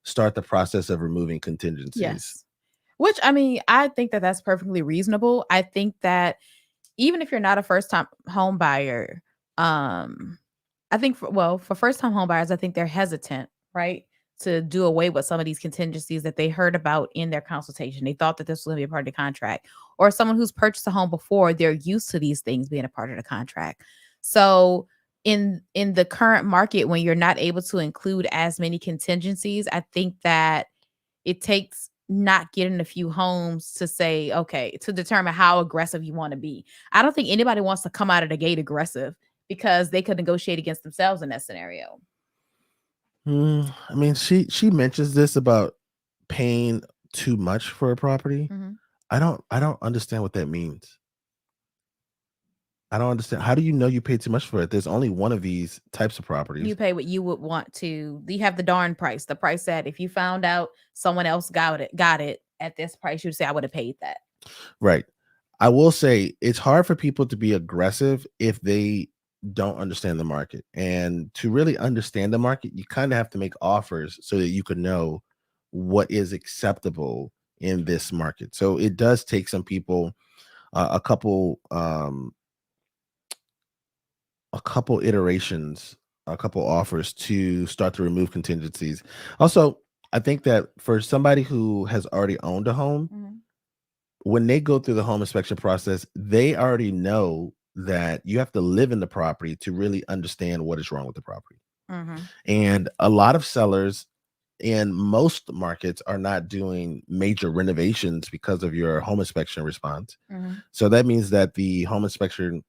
start the process of removing contingencies. Yes. Which I mean, I think that that's perfectly reasonable. I think that even if you're not a first time home buyer, um, I think for first time home buyers, I think they're hesitant, right? To do away with some of these contingencies that they heard about in their consultation. They thought that this was going to be a part of the contract. Or someone who's purchased a home before, they're used to these things being a part of the contract. So in the current market, when you're not able to include as many contingencies, I think that it takes not getting a few homes to say, okay, to determine how aggressive you want to be. I don't think anybody wants to come out of the gate aggressive because they could negotiate against themselves in that scenario. I mean, she mentions this about paying too much for a property. Mhm. I don't understand what that means. I don't understand. How do you know you paid too much for it? There's only one of these types of You properties. pay what you would want to. You have the darn price, the price that if you found out someone else got it at this price, you'd say I would have paid that. Right. I will say it's hard for people to be aggressive if they don't understand the market. And to really understand the market, you kind of have to make offers so that you can know what is acceptable in this market. So it does take some people a couple iterations, a couple offers to start to remove contingencies. Also, I think that for somebody who has already owned a home, Mhm. when they go through the home inspection process, they already know that you have to live in the property to really understand what is wrong with the property. Mhm. And a lot of sellers in most markets are not doing major renovations because of your home inspection response. Mhm. So that means that the home inspection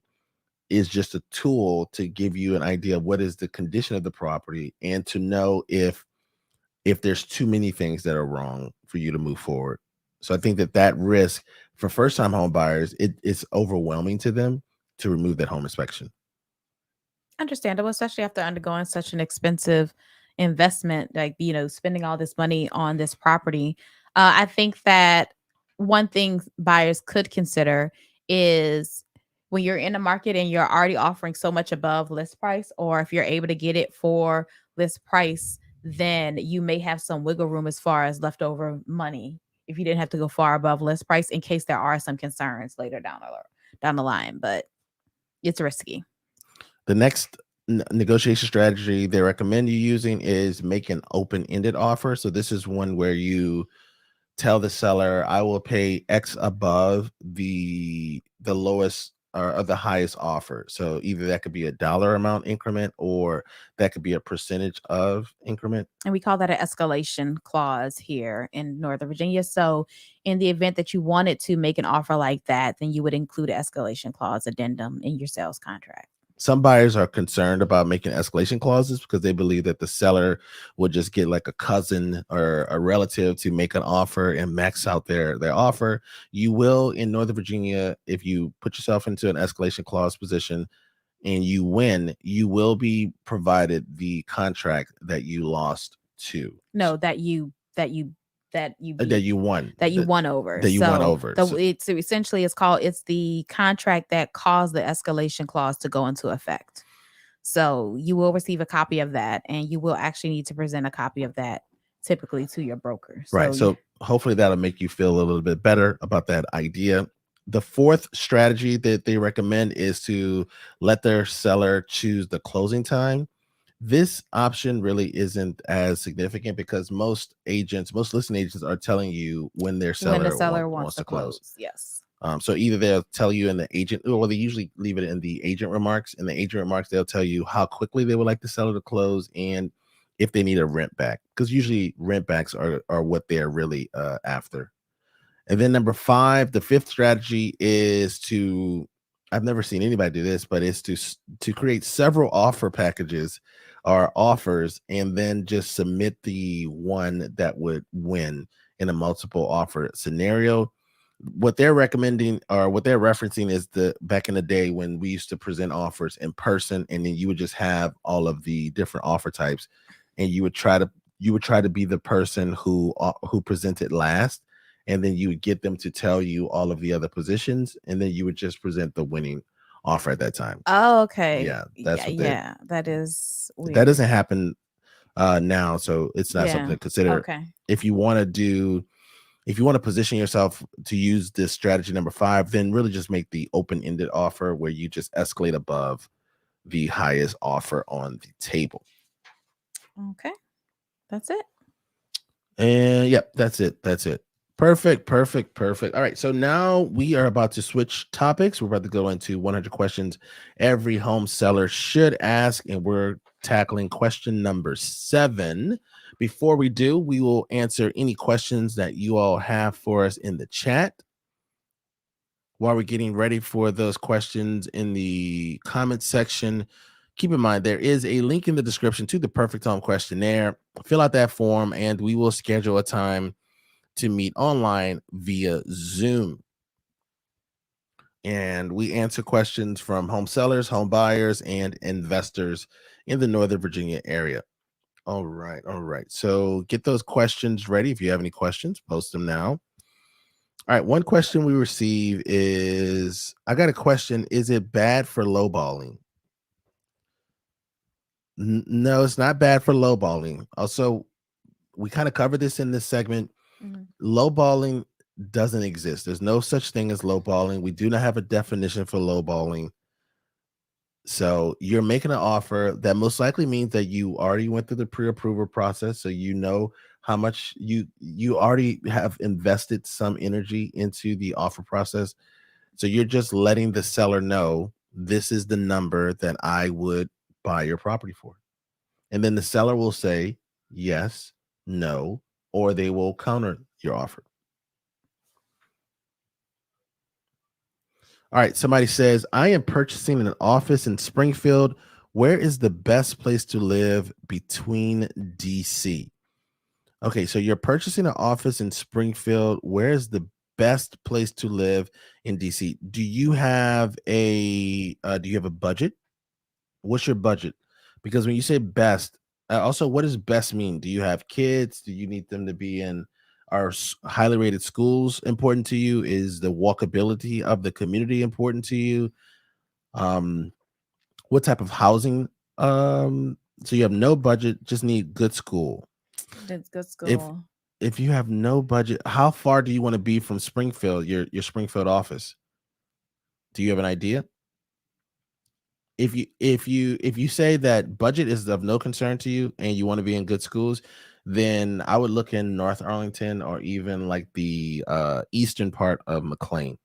is just a tool to give you an idea of what is the condition of the property and to know if there's too many things that are wrong for you to move forward. So I think that that risk for first time home buyers, it's overwhelming to them to remove that home inspection. Understandable, especially after undergoing such an expensive investment, like, spending all this money on this property. I think that one thing buyers could consider is when you're in the market and you're already offering so much above list price, or if you're able to get it for list price, then you may have some wiggle room as far as leftover money if you didn't have to go far above list price in case there are some concerns later down the line. But it's risky. The next negotiation strategy they recommend you using is make an open-ended offer. So this is one where you tell the seller, I will pay X above the lowest or the highest offer. So either that could be a dollar amount increment or that could be a percentage of increment. And we call that an escalation clause here in Northern Virginia. So, in the event that you wanted to make an offer like that, then you would include an escalation clause addendum in your sales contract. Some buyers are concerned about making escalation clauses because they believe that the seller would just get like a cousin or a relative to make an offer and max out their offer. You will in Northern Virginia, if you put yourself into an escalation clause position and you win, you will be provided the contract that you lost to, No, that you that beat, you won, that you won over. that you won So over. the So it's essentially it's the contract that caused the escalation clause to go into effect. So you will receive a copy of that, and you will actually need to present a copy of that typically to your broker. right. So you So hopefully that'll make you feel a little bit better about that idea. The fourth strategy that they recommend is to let their seller choose the closing time. This option really isn't as significant because most listing agents are telling you when their when the seller seller wants wants to to close. close, yes. So either they'll tell you in the agent, or they usually leave it in the agent remarks. In the agent remarks, they'll tell you how quickly they would like the seller to close and if they need a rent back, because usually rent backs are what they're really after. And then number five, the fifth strategy is to, I've never seen anybody do this, but it's to create several offer packages or offers and then just submit the one that would win in a multiple offer scenario. What they're recommending or what they're referencing is the back in the day when we used to present offers in person and then you would just have all of the different offer types and you would try to be the person who presented last, and then you would get them to tell you all of the other positions, and then you would just present the winning offer at that time. Oh, okay. Yeah, Yeah, that's what they yeah. That is that weird. doesn't happen now, so it's not something Yeah. to consider. Okay. If you want to do if you want to position yourself to use this strategy number five, then really just make the open-ended offer where you just escalate above the highest offer on the table. Okay. That's it. And yep, that's it. That's it. Perfect, perfect, perfect. All right. So now we are about to switch topics. We're about to go into 100 questions every home seller should ask. And we're tackling question number 7. Before we do, we will answer any questions that you all have for us in the chat. While we're getting ready for those questions in the comment section, keep in mind there is a link in the description to the Perfect Home Questionnaire. Fill out that form and we will schedule a time to meet online via Zoom. And we answer questions from home sellers, home buyers, and investors in the Northern Virginia area. All right. All right. So get those questions ready. If you have any questions, post them now. All right. One question we receive is, I got a question. Is it bad for lowballing? No, it's not bad for lowballing. Also, we kind of covered this in this segment. Mhm. Lowballing doesn't exist. There's no such thing as lowballing. We do not have a definition for lowballing. So you're making an offer that most likely means that you already went through the pre-approval process, so you know how much you already have invested some energy into the offer process. So you're just letting the seller know this is the number that I would buy your property for. And then the seller will say yes, no, or they will counter your offer. All right, somebody says, I am purchasing an office in Springfield. Where is the best place to live between DC? Okay, so you're purchasing an office in Springfield. Where is the best place to live in DC? Do you have a budget? What's your budget? Because when you say best, also, what does best mean? Do you have kids? Do you need them to be in highly rated schools important to you? Is the walkability of the community important to you? Um, what type of housing? So you have no budget, just need good school. That's good If school. if you have no budget, how far do you want to be from Springfield, your Springfield office? Do you have an idea? If you say that budget is of no concern to you and you want to be in good schools, then I would look in North Arlington or even like the eastern part of McLean.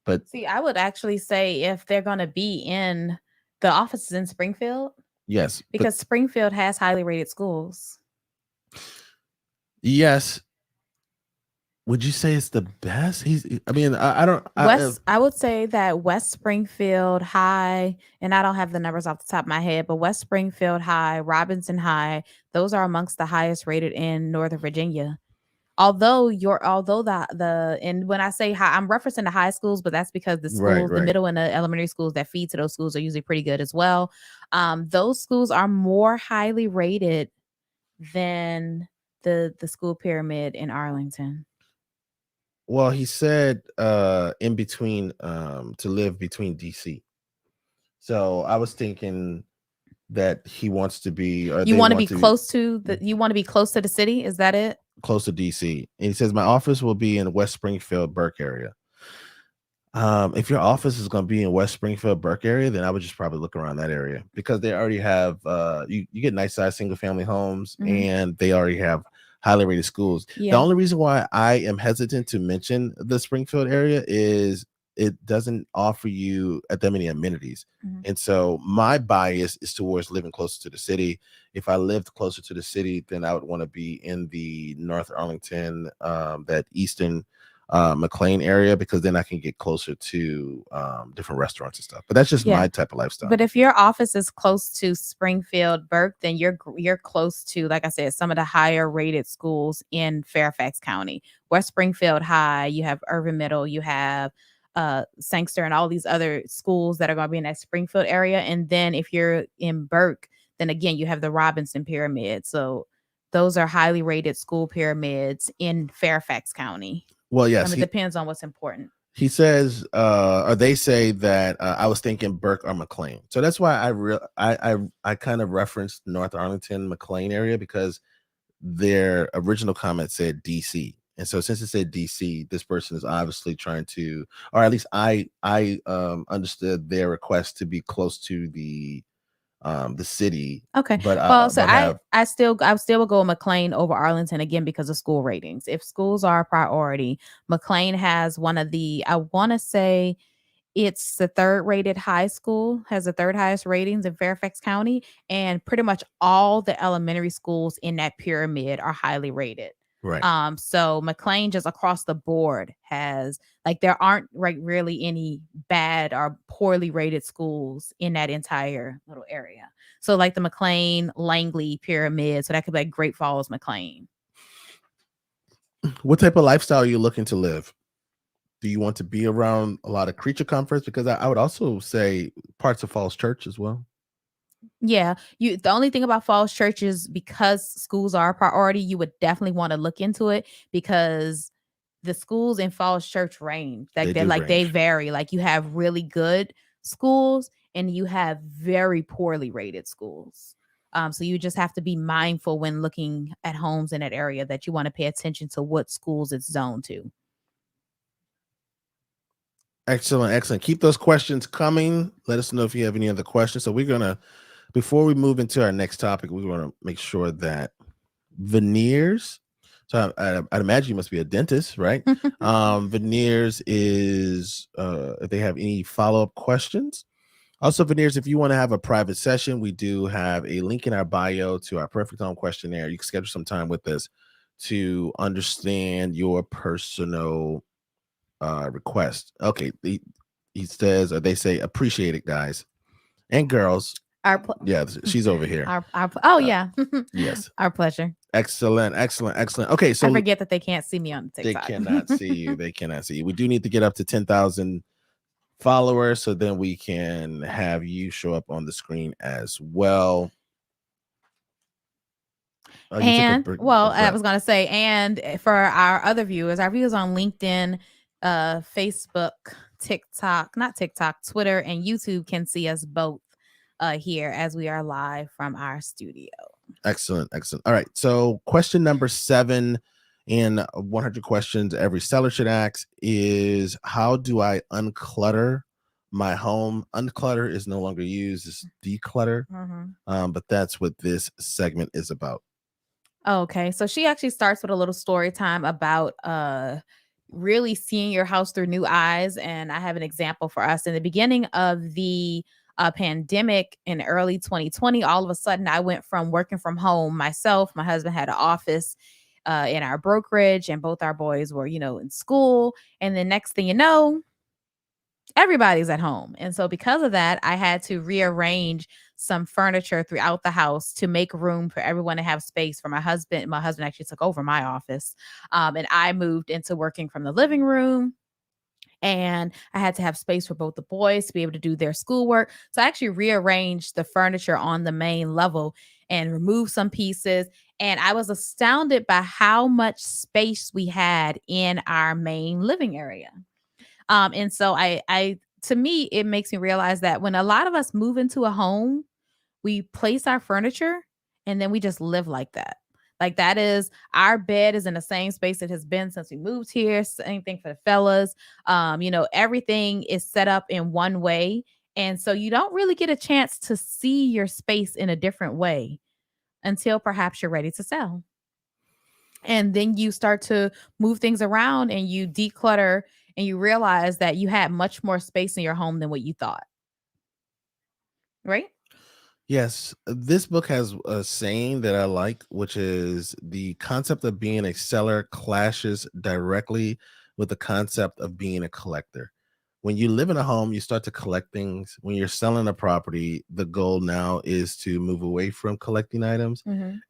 But See, I would actually say if they're going to be in the offices in Springfield, yes, but because Springfield has highly rated schools. yes, would you say it's the best? I mean, I don't. I would say that West Springfield High, and I don't have the numbers off the top of my head, but West Springfield High, Robinson High, those are amongst the highest rated in Northern Virginia. Although the and when I say high, I'm referencing the high schools, but that's because the Right, schools, the right. middle and the elementary schools that feed to those schools are usually pretty good as well. Those schools are more highly rated than the school pyramid in Arlington. Well, he said in between to live between DC. So I was thinking that he wants to be or You they want to want be to be close to the you want to be close to the city, is that it? close to DC. And he says my office will be in West Springfield, Burke area. If your office is going to be in West Springfield, Burke area, then I would just probably look around that area because they already have you get nice size single family homes Mhm. and they already have highly rated schools. The Yeah. only reason why I am hesitant to mention the Springfield area is it doesn't offer you that many amenities. Mhm. And so my bias is towards living closer to the city. If I lived closer to the city, then I would want to be in the North Arlington, that eastern McLean area because then I can get closer to different restaurants and stuff. But that's just Yeah. my type of lifestyle. But if your office is close to Springfield, Burke, then you're close to, like I said, some of the higher rated schools in Fairfax County. West Springfield High, you have Urban Middle, you have Sangster and all these other schools that are going to be in that Springfield area. And then if you're in Burke, then again you have the Robinson Pyramid. So those are highly rated school pyramids in Fairfax County. Well, yes, It depends on what's important. he says or they say that I was thinking Burke or McLean. So that's why I kind of referenced North Arlington, McLean area because their original comment said DC. And so since it said DC, this person is obviously trying to, or at least I understood their request to be close to the city, Okay. but Well, so have I still would go with McLean over Arlington again because of school ratings. If schools are a priority, McLean has one of the, I want to say it's the third rated high school, has the third highest ratings in Fairfax County, and pretty much all the elementary schools in that pyramid are highly rated. right. So McLean just across the board has, like, there aren't really any bad or poorly rated schools in that entire little area. So like the McLean Langley pyramid, so that could be like Great Falls McLean. What type of lifestyle are you looking to live? Do you want to be around a lot of creature comforts? Because I would also say parts of Falls Church as well. Yeah, the only thing about Falls Church is because schools are a priority, you would definitely want to look into it because the schools in Falls Church range. They They're do like they range. vary. Like you have really good schools and you have very poorly rated schools. So you just have to be mindful when looking at homes in that area that you want to pay attention to what schools it's zoned to. Excellent, excellent. Keep those questions coming. Let us know if you have any other questions. So we're gonna, before we move into our next topic, we want to make sure that veneers. So I'd imagine you must be a dentist, right? Veneers is if they have any follow-up questions. Also, veneers, if you want to have a private session, we do have a link in our bio to our perfect home questionnaire. You can schedule some time with us to understand your personal request. Okay, he says, or they say, appreciate it, guys and girls. Our Yeah, she's over here. oh yeah, Yes. our pleasure. Excellent, excellent, excellent. Okay, I so forget that they can't see me on they TikTok. cannot see you. They cannot see you. We do need to get up to 10,000 followers so then we can have you show up on the screen as well. And well, I breath. was gonna say, and for our viewers on LinkedIn, Facebook, TikTok, not TikTok, Twitter, and YouTube can see us both here as we are live from our studio. Excellent, excellent. All right. So question number 7 in 100 questions every seller should ask is, how do I unclutter my home? Unclutter is no longer used, it's declutter. But that's what this segment is about. Okay, so she actually starts with a little story time about really seeing your house through new eyes, and I have an example for us. In the beginning of the pandemic in early 2020, all of a sudden I went from working from home myself. My husband had an office in our brokerage, and both our boys were, in school. And the next thing you know, everybody's at home. And so because of that, I had to rearrange some furniture throughout the house to make room for everyone to have space for my husband. My husband actually took over my office. And I moved into working from the living room. And I had to have space for both the boys to be able to do their schoolwork. So I actually rearranged the furniture on the main level and removed some pieces. And I was astounded by how much space we had in our main living area. And so I to me, it makes me realize that when a lot of us move into a home, we place our furniture and then we just live like that. Like that is our bed is in the same space it has been since we moved here. Same thing for the fellas. Everything is set up in one way. And so you don't really get a chance to see your space in a different way until perhaps you're ready to sell. And then you start to move things around and you declutter and you realize that you had much more space in your home than what you thought. Right? Yes, this book has a saying that I like, which is, the concept of being a seller clashes directly with the concept of being a collector. When you live in a home, you start to collect things. When you're selling a property, the goal now is to move away from collecting items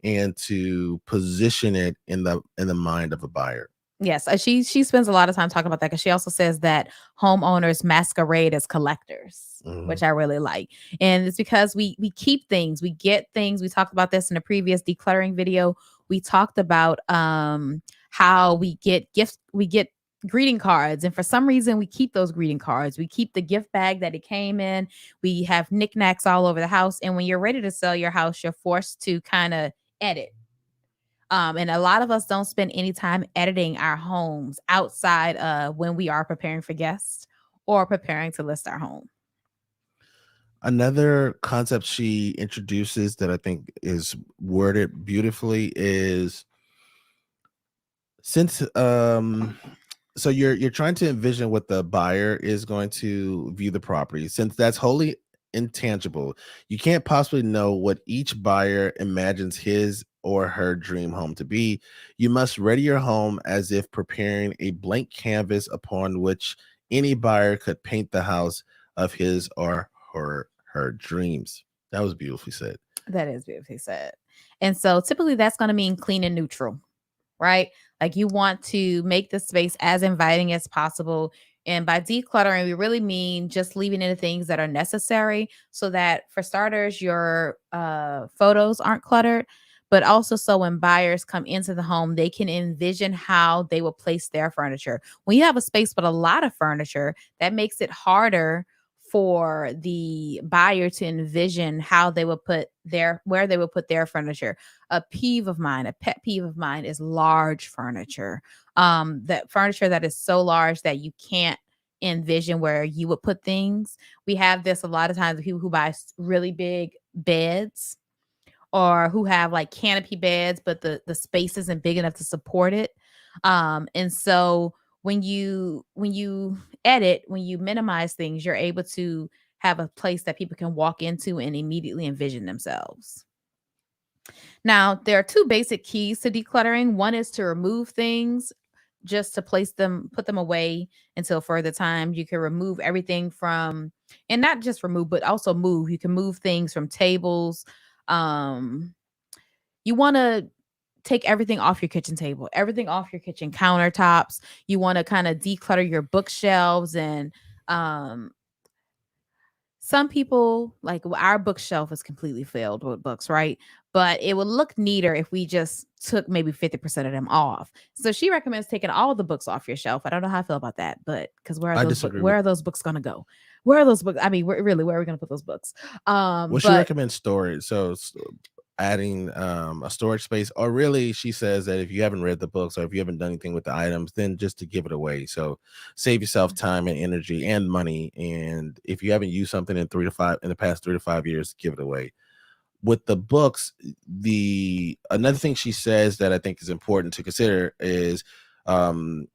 and to position it in the mind of a buyer. Yes, she spends a lot of time talking about that because she also says that homeowners masquerade as collectors, which I really like. And it's because we keep things, we get things. We talked about this in a previous decluttering video. We talked about how we get gifts, we get greeting cards, and for some reason we keep those greeting cards. We keep the gift bag that it came in. We have knickknacks all over the house, and when you're ready to sell your house, you're forced to kind of edit. And a lot of us don't spend any time editing our homes outside when we are preparing for guests or preparing to list our home. Another concept she introduces that I think is worded beautifully is, since so you're trying to envision what the buyer is going to view the property. Since that's wholly intangible, you can't possibly know what each buyer imagines his or her dream home to be. You must ready your home as if preparing a blank canvas upon which any buyer could paint the house of his or her dreams. That was beautifully said. That is beautifully said. And so typically that's going to mean clean and neutral. right? Like you want to make the space as inviting as possible. And by decluttering, we really mean just leaving in the things that are necessary so that, for starters, your photos aren't cluttered, but also so when buyers come into the home, they can envision how they will place their furniture. When you have a space with a lot of furniture, that makes it harder for the buyer to envision how they would put their where they would put their furniture. A pet peeve of mine is large furniture. That furniture that is so large that you can't envision where you would put things. We have this a lot of times with people who buy really big beds, or who have like canopy beds, but the space isn't big enough to support it. And so when you minimize things, you're able to have a place that people can walk into and immediately envision themselves. Now, there are two basic keys to decluttering. One is to remove things, just to put them away until further time. You can remove everything from, and not just remove, but also move. You can move things from tables. Um, you want to take everything off your kitchen table, everything off your kitchen countertops. You want to kind of declutter your bookshelves and um some people, like, our bookshelf is completely filled with books, right? But it would look neater if we just took maybe 50% of them off. So she recommends taking all the books off your shelf. I don't know how I feel about that, but because I disagree where with. are those books going to go? Where are those books? I mean, where are we going to put those books? Well, she But recommends storage. So adding a storage space, or really, she says that if you haven't read the books or if you haven't done anything with the items, then just to give it away. So save yourself time and energy and money. And if you haven't used something in the past 3 to 5 years, give it away. With the books, the another thing she says that I think is important to consider is, um,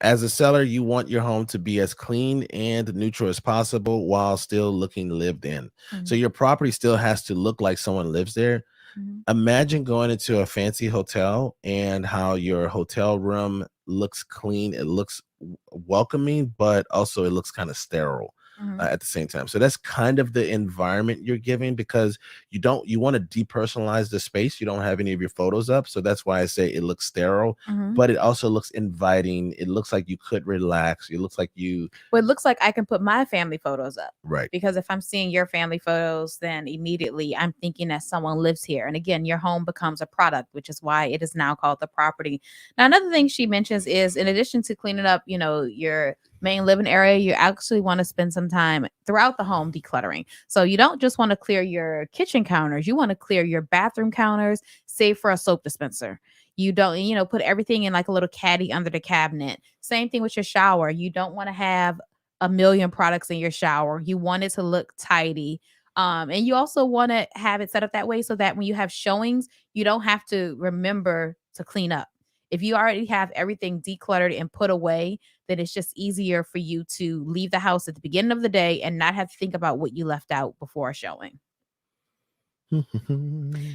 as a seller, you want your home to be as clean and neutral as possible while still looking lived in. So Mhm, your property still has to look like someone lives there. mhm, Imagine going into a fancy hotel and how your hotel room looks clean. It looks welcoming, but also it looks kind of sterile mhm, at the same time. So that's kind of the environment you're giving, because you want to depersonalize the space. You don't have any of your photos up. So that's why I say it looks sterile, mhm. but it also looks inviting. It looks like you could relax. It looks like you, Well, it looks like I can put my family photos up, right. because if I'm seeing your family photos, then immediately I'm thinking that someone lives here. And again, your home becomes a product, which is why it is now called the property. Now, another thing she mentions is, in addition to cleaning up, your main living area, you actually want to spend some time throughout the home decluttering. So you don't just want to clear your kitchen counters, you want to clear your bathroom counters, save for a soap dispenser. You don't, put everything in like a little caddy under the cabinet. Same thing with your shower. You don't want to have a million products in your shower. You want it to look tidy. And you also want to have it set up that way so that when you have showings, you don't have to remember to clean up. If you already have everything decluttered and put away, then it's just easier for you to leave the house at the beginning of the day and not have to think about what you left out before a showing.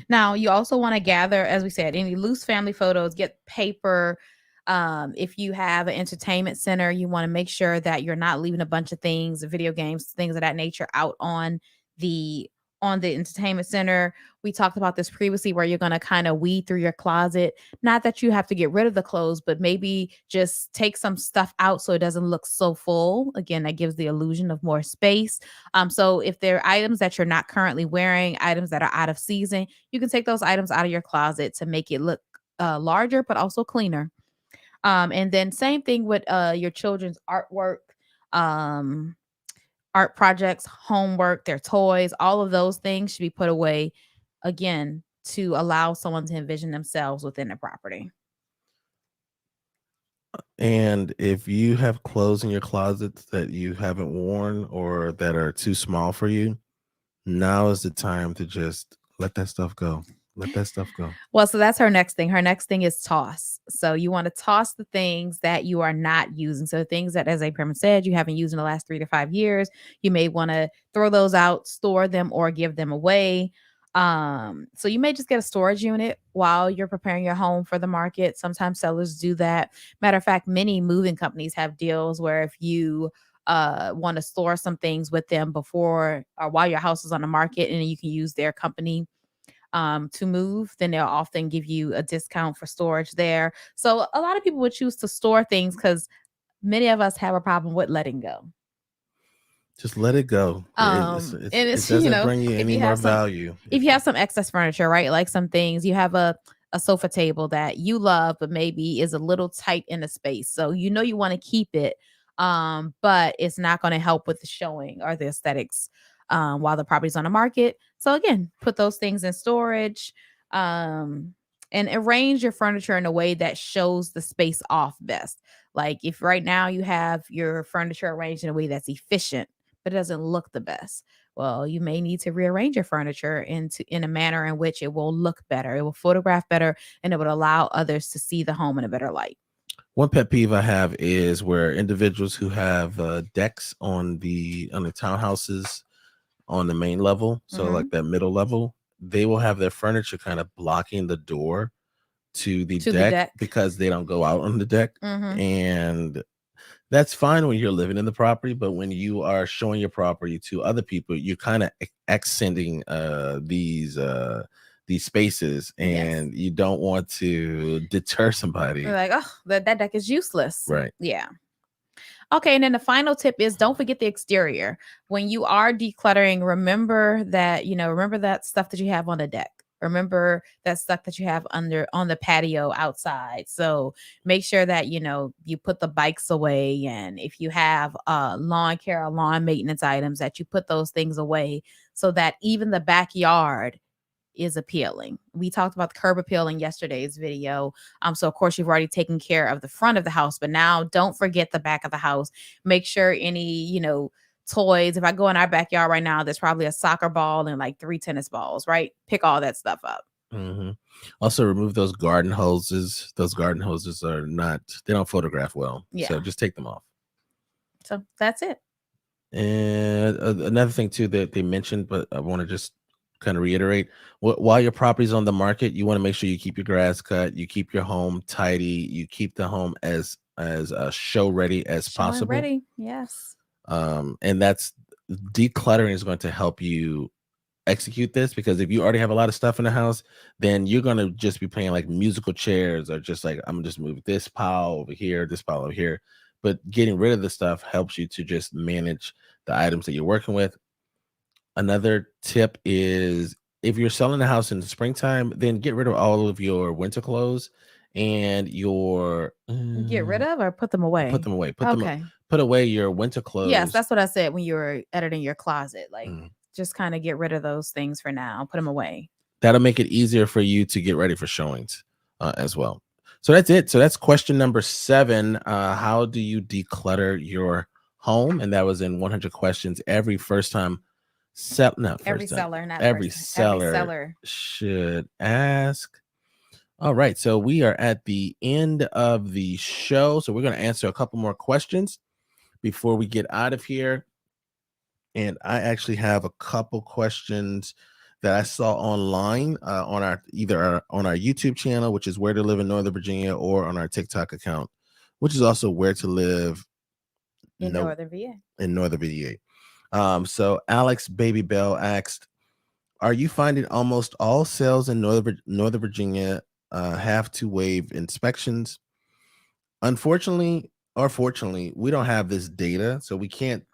Now, you also want to gather, as we said, any loose family photos, get paper. If you have an entertainment center, you want to make sure that you're not leaving a bunch of things, video games, things of that nature out the on the entertainment center. We talked about this previously, where you're going to kind of weed through your closet. Not that you have to get rid of the clothes, but maybe just take some stuff out so it doesn't look so full. Again, that gives the illusion of more space. So if there are items that you're not currently wearing, items that are out of season, you can take those items out of your closet to make it look larger, but also cleaner. And then same thing with your children's artwork, um, art projects, homework, their toys, all of those things should be put away, again, to allow someone to envision themselves within the property. And if you have clothes in your closets that you haven't worn or that are too small for you, now is the time to just let that stuff go. Let that stuff go. Well, so that's her next thing. Her next thing is toss. So you want to toss the things that you are not using. So things that, as Abram said, you haven't used in the last 3 to 5 years, you may want to throw those out, store them, or give them away. So you may just get a storage unit while you're preparing your home for the market. Sometimes sellers do that. Matter of fact, many moving companies have deals where if you want to store some things with them before or while your house is on the market, and you can use their company to move, then they'll often give you a discount for storage there. So a lot of people would choose to store things because many of us have a problem with letting go. Just let it go. And It it's doesn't bring you if any you more have some value. if you have some excess furniture, right? Like some things, you have a sofa table that you love, but maybe is a little tight in the space. So you want to keep it, but it's not going to help with the showing or the aesthetics while the property's on the market. So again, put those things in storage. And arrange your furniture in a way that shows the space off best. Like if right now you have your furniture arranged in a way that's efficient, but it doesn't look the best. Well, you may need to rearrange your furniture in a manner in which it will look better, it will photograph better, and it would allow others to see the home in a better light. One pet peeve I have is where individuals who have decks on the townhouses on the main level, so Mm-hmm. like that middle level, they will have their furniture kind of blocking the door to the To the deck deck. because they don't go out on the deck. Mm-hmm. And that's fine when you're living in the property, but when you are showing your property to other people, you're kind of accenting these spaces, Yes. and you don't want to deter We're somebody. like, oh, that deck is useless. Right. Yeah. Okay, and then the final tip is don't forget the exterior. When you are decluttering, remember that stuff that you have on the deck. Remember that stuff that you have under on the patio outside. So make sure that you put the bikes away, and if you have lawn care or lawn maintenance items, that you put those things away so that even the backyard is appealing. We talked about the curb appeal in yesterday's video. So of course you've already taken care of the front of the house, but now don't forget the back of the house. Make sure any toys. If I go in our backyard right now, there's probably a soccer ball and like 3 tennis balls, right? Pick all that stuff up. Hmm. Also, remove those garden hoses. Those garden hoses they don't photograph well. So Yeah. just take them off. So that's it. And another thing too that they mentioned, but I want to just kind of reiterate: while your property's on the market, you want to make sure you keep your grass cut, you keep your home tidy, you keep the home as show ready as Showing possible. ready. Yes. And that's decluttering is going to help you execute this, because if you already have a lot of stuff in the house, then you're going to just be playing like musical chairs, or just like, I'm just move this pile over here, this pile over here. But getting rid of the stuff helps you to just manage the items that you're working with. Another tip is, if you're selling the house in the springtime, then get rid of all of your winter clothes and your Get rid of or put them away. put them away. Okay. Put away your winter Yes, clothes. that's what I said when you were editing your closet. Like, Mm. just kind of get rid of those things for now. Put them away. That'll make it easier for you to get ready for showings as well. So that's it. So that's question number 7. How do you declutter your home? And that was in 100 questions. Every first time not Every first time, seller, not every first. Every seller seller. should ask. All right, so we are at the end of the show, so we're going to answer a couple more questions before we get out of here. And I actually have a couple questions that I saw online on on our YouTube channel, which is Where to Live in Northern Virginia, or on our TikTok account, which is also Where to Live In no Northern VA. in Northern VA. So Alex Baby Bell asked, "Are you finding almost all sales in Northern Virginia have to waive inspections?" Unfortunately, or fortunately, we don't have this data, so we can't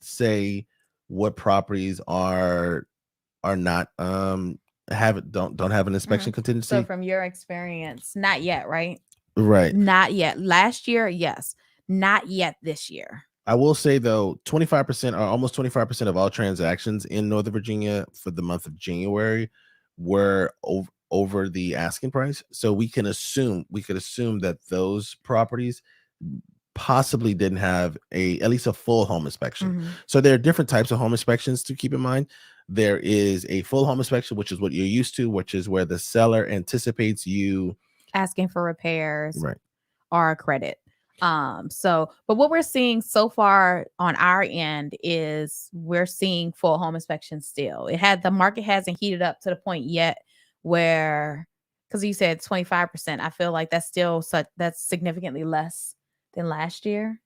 say what properties are not don't have an inspection Mhm. So contingency. from your experience, not yet, right? Right. Not yet. Last year, yes. Not yet this year. I will say though, 25% or almost 25% of all transactions in Northern Virginia for the month of January were over the asking price. So we could assume that those properties possibly didn't have at least a full home inspection. Mhm. So there are different types of home inspections to keep in mind. There is a full home inspection, which is what you're used to, which is where the seller anticipates you. Asking for repairs Right. or credit. But what we're seeing so far on our end is we're seeing full home inspection still. The market hasn't heated up to the point yet where, because you said 25%, I feel like that's significantly less than last year.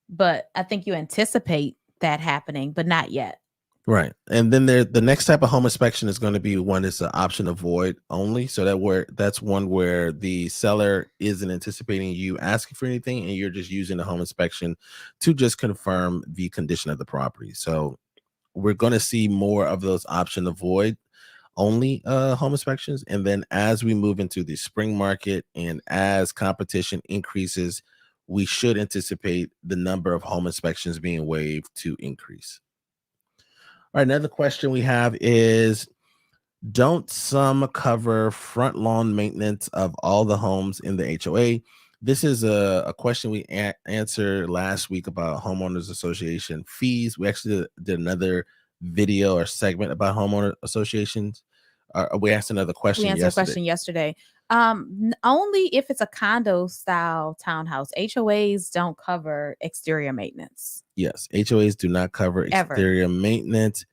But I think you anticipate that happening, but not yet. Right. And then the next type of home inspection is going to be one that's an option avoid only. So that's one where the seller isn't anticipating you asking for anything and you're just using the home inspection to just confirm the condition of the property. So we're going to see more of those option avoid only home inspections. And then as we move into the spring market and as competition increases, we should anticipate the number of home inspections being waived to increase. All right, another question we have is, don't some cover front lawn maintenance of all the homes in the HOA? This is a question we answered last week about homeowners association fees. We actually did another video or segment about homeowner associations. We asked another We question answered a yesterday. question yesterday. Only if it's a condo style townhouse. HOAs don't cover exterior maintenance. Yes, HOAs do not cover Ever. exterior maintenance.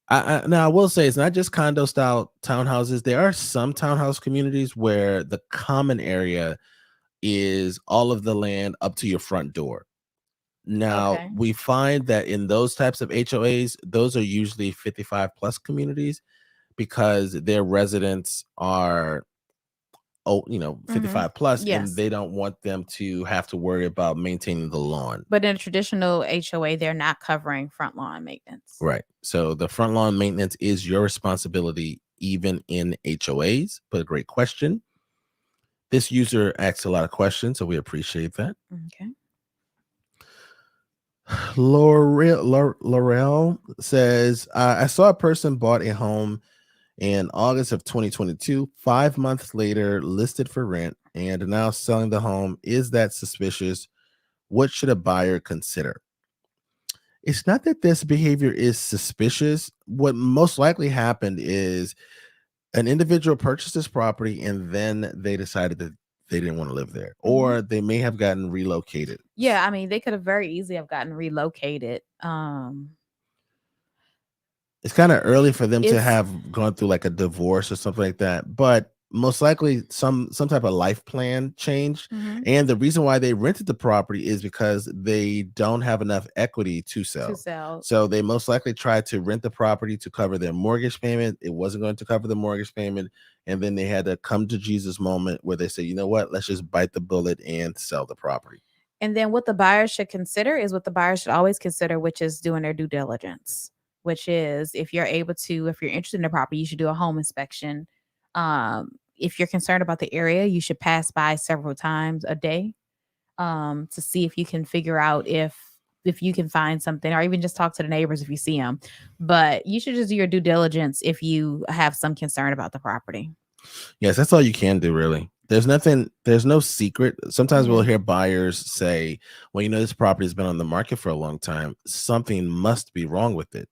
Now, I will say it's not just condo style townhouses. There are some townhouse communities where the common area is all of the land up to your front door. Now, Okay. we find that in those types of HOAs, those are usually 55 plus communities because their residents are, 55 plus, and Yes. they don't want them to have to worry about maintaining the lawn. But in a traditional HOA, they're not covering front lawn maintenance. Right. So the front lawn maintenance is your responsibility, even in HOAs. But a great question. This user asks a lot of questions, so we appreciate that. Okay. Laurel says, I saw a person bought a home in August of 2022, 5 months later, listed for rent, and now selling the home. Is that suspicious? What should a buyer consider? It's not that this behavior is suspicious. What most likely happened is an individual purchased this property and then they decided that they didn't want to live there, or they may have gotten relocated. Yeah, I mean, they could have very easily have gotten relocated. It's kind of early for them to have gone through like a divorce or something like that, but most likely some type of life plan change. And the reason why they rented the property is because they don't have enough equity to sell. So they most likely tried to rent the property to cover their mortgage payment. It wasn't going to cover the mortgage payment. And then they had a come to Jesus moment where they say, you know what, let's just bite the bullet and sell the property. And then what the buyer should consider is what the buyer should always consider, which is doing their due diligence, which is if you're interested in the property, you should do a home inspection. If you're concerned about the area, you should pass by several times a day to see if you can figure out if you can find something, or even just talk to the neighbors if you see them. But you should just do your due diligence if you have some concern about the property. Yes, that's all you can do, really. There's no secret. Sometimes we'll hear buyers say, well, this property has been on the market for a long time. Something must be wrong with it.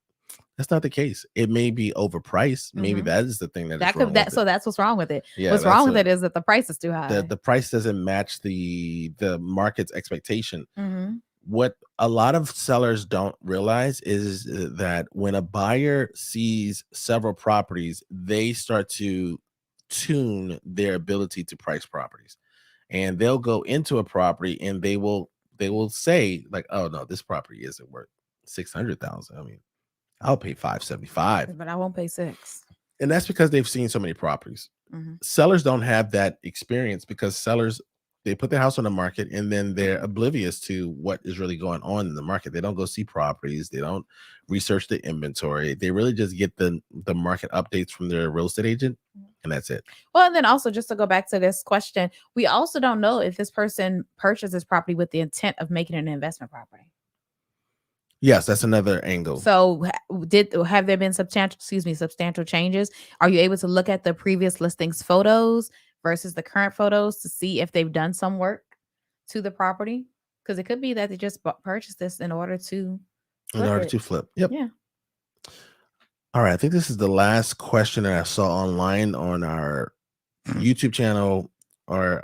That's not the case. It may be overpriced. Maybe that is the thing that wrong with it. So that's what's wrong with it. Yeah, what's wrong with it is that the price is too high. The price doesn't match the market's expectation. What a lot of sellers don't realize is that when a buyer sees several properties, they start to tune their ability to price properties, and they'll go into a property and they will say like, oh no, this property isn't worth 600,000. I mean, I'll pay 575, but I won't pay 6. And that's because they've seen so many properties. Sellers don't have that experience because sellers, they put their house on the market and then they're oblivious to what is really going on in the market. They don't go see properties. They don't research the inventory. They really just get the market updates from their real estate agent, and that's it. Well, and then also, just to go back to this question, we also don't know if this person purchased this property with the intent of making it an investment property. Yes, that's another angle. So have there been substantial changes? Are you able to look at the previous listings photos versus the current photos to see if they've done some work to the property? Because it could be that they just purchased this in order to flip. Yep. Yeah. All right. I think this is the last question that I saw online on our YouTube channel, or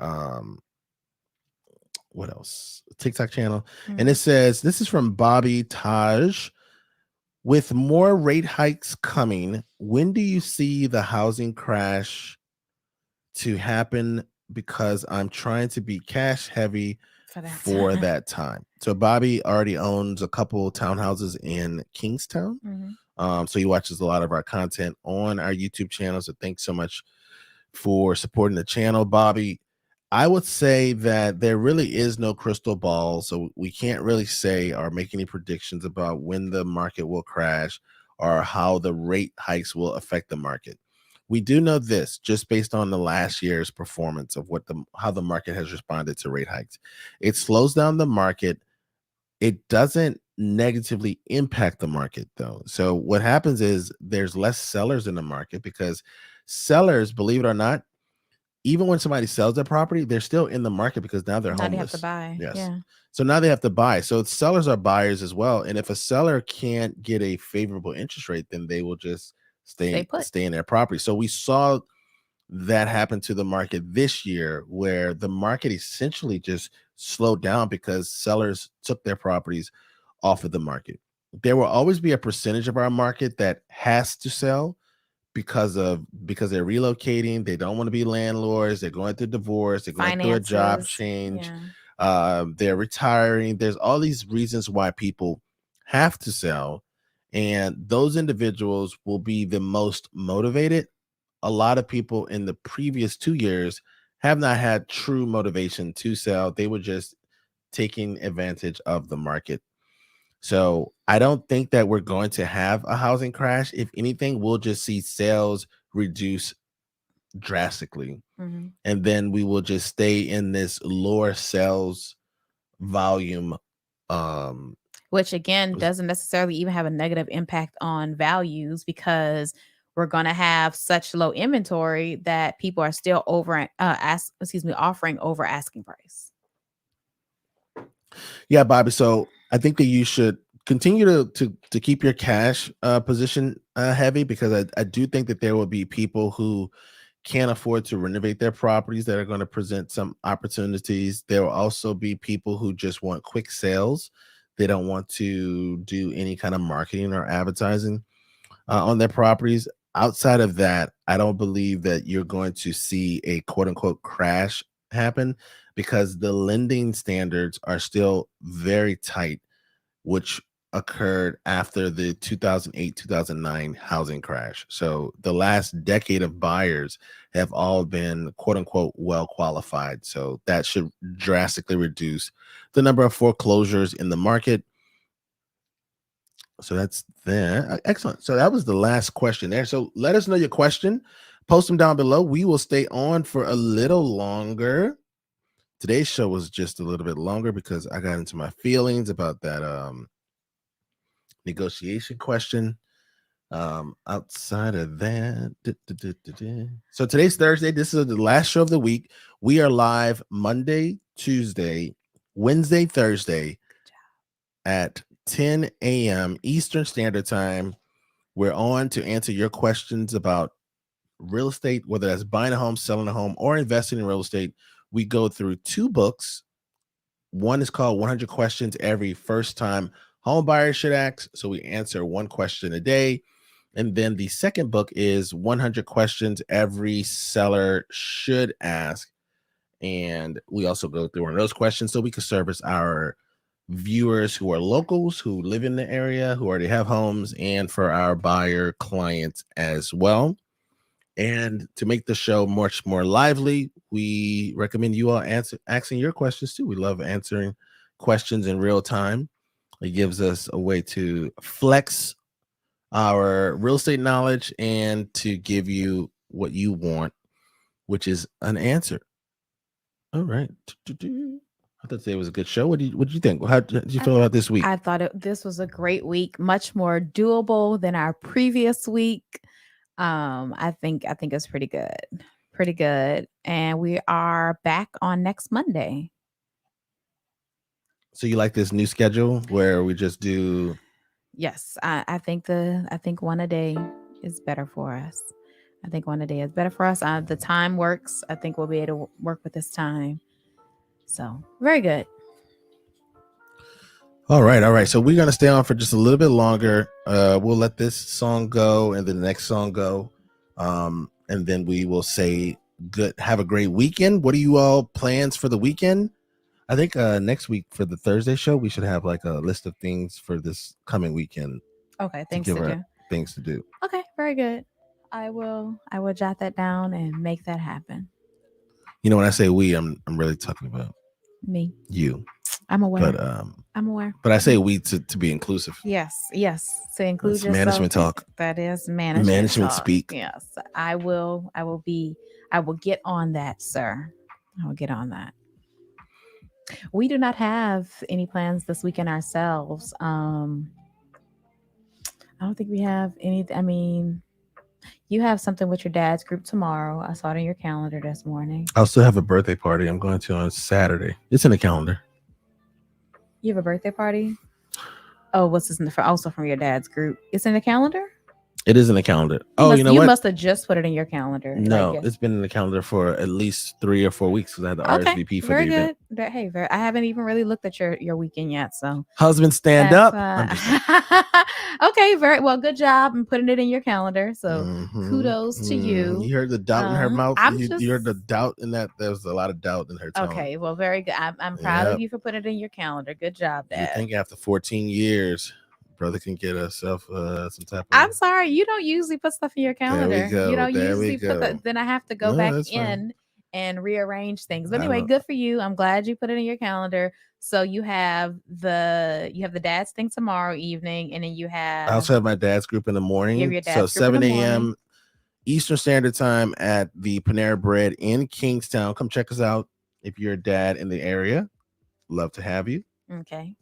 what else? TikTok channel. And it says, this is from Bobby Taj. With more rate hikes coming, when do you see the housing crash to happen? Because I'm trying to be cash heavy for that time. So Bobby already owns a couple townhouses in Kingstowne. So he watches a lot of our content on our YouTube channel. So thanks so much for supporting the channel, Bobby. I would say that there really is no crystal ball, so we can't really say or make any predictions about when the market will crash or how the rate hikes will affect the market. We do know this just based on the last year's performance of how the market has responded to rate hikes. It slows down the market. It doesn't negatively impact the market though. So what happens is there's less sellers in the market because sellers, believe it or not, even when somebody sells their property, they're still in the market because now they're Now they have to homeless. buy. Yes. Yeah. So now they have to buy. So sellers are buyers as well. And if a seller can't get a favorable interest rate, then they will just Stay put. stay in their property. So we saw that happen to the market this year, where the market essentially just slowed down because sellers took their properties off of the market. There will always be a percentage of our market that has to sell because they're relocating, they don't want to be landlords, they're going through divorce, they're going through a job Finances. change, Yeah. they're retiring. There's all these reasons why people have to sell, and those individuals will be the most motivated. A lot of people in the previous 2 years have not had true motivation to sell. They were just taking advantage of the market. So I don't think that we're going to have a housing crash. If anything, we'll just see sales reduce drastically. Hmm. And then we will just stay in this lower sales volume. Um, Which again doesn't necessarily even have a negative impact on values because we're going to have such low inventory that people are still offering over asking price. yeah, Bobby. So I think that you should continue to keep your cash position heavy, because I do think that there will be people who can't afford to renovate their properties that are going to present some opportunities. There will also be people who just want quick sales. They don't want to do any kind of marketing or advertising on their properties. Outside of that, I don't believe that you're going to see a quote unquote crash happen, because the lending standards are still very tight, which occurred after the 2008 2009 housing crash. So the last decade of buyers have all been quote unquote well qualified. So that should drastically reduce the number of foreclosures in the market. So that's there. Excellent. So that was the last question there. So let us know your question. Post them down below. We will stay on for a little longer. Today's show was just a little bit longer because I got into my feelings about that negotiation question. Outside of that, so today's Thursday. This is the last show of the week. We are live Monday, Tuesday, Wednesday, Thursday at 10 a.m. Eastern Standard Time. We're on to answer your questions about real estate, whether that's buying a home, selling a home, or investing in real estate. We go through 2 books. One is called 100 Questions Every First Time Home Buyer Should Ask. So we answer 1 question a day. And then the second book is 100 Questions Every Seller Should Ask. And we also go through one of those questions so we can service our viewers who are locals, who live in the area, who already have homes, and for our buyer clients as well. And to make the show much more lively, we recommend you all asking your questions too. We love answering questions in real time. It gives us a way to flex our real estate knowledge and to give you what you want, which is an answer. All right. I thought today was a good show. What did you think? How did you feel about this week? I thought this was a great week, much more doable than our previous week. I think it's pretty good. Pretty good. And we are back on next Monday. So you like this new schedule where we just do? Yes, I think one a day is better for us. I think one a day is better for us. The time works. I think we'll be able to work with this time. So very good. All right, all right. So we're gonna stay on for just a little bit longer. We'll let this song go and then the next song go, and then we will say good. Have a great weekend. What are you all plans for the weekend? I think next week for the Thursday show, we should have like a list of things for this coming weekend Okay, to thanks, give our Cynthia. things to do. Okay, very good. I will jot that down and make that happen. You know, when I say we, I'm really talking about Me. you. I'm aware. But I'm aware. but I say we to be inclusive. Yes. To include That's yourself. management talk. That is management Management talk. speak. Yes. I will get on that, sir. I will get on that. We do not have any plans this weekend ourselves. I don't think we have any. I mean, you have something with your dad's group tomorrow. I saw it in your calendar this morning. I'll still have a birthday party I'm going to on Saturday. It's in the calendar. You have a birthday party? Oh, what's this in the also from your dad's group? It's in the calendar? It is in the calendar. You must have just put it in your calendar. No, it's been in the calendar for at least 3 or 4 weeks because I had the RSVP for the event. Hey, I haven't even really looked at your weekend yet. So husband, stand up. Okay, very well. Good job in putting it in your calendar. So kudos to you. You heard the doubt in her mouth. You heard the doubt in that. There was a lot of doubt in her tone. Okay, well, very good. I'm proud of you for putting it in your calendar. Good job, Dad. You think after 14 years, brother can get herself some type of... I'm sorry, you don't usually put stuff in your calendar. There we go. You don't usually put then I have to go back in and rearrange things. But anyway, good for you. I'm glad you put it in your calendar. So you have the dad's thing tomorrow evening, and then you have... I also have my dad's group in the morning. So 7 a.m. Eastern Standard Time at the Panera Bread in Kingstowne. Come check us out if you're a dad in the area. Love to have you. Okay.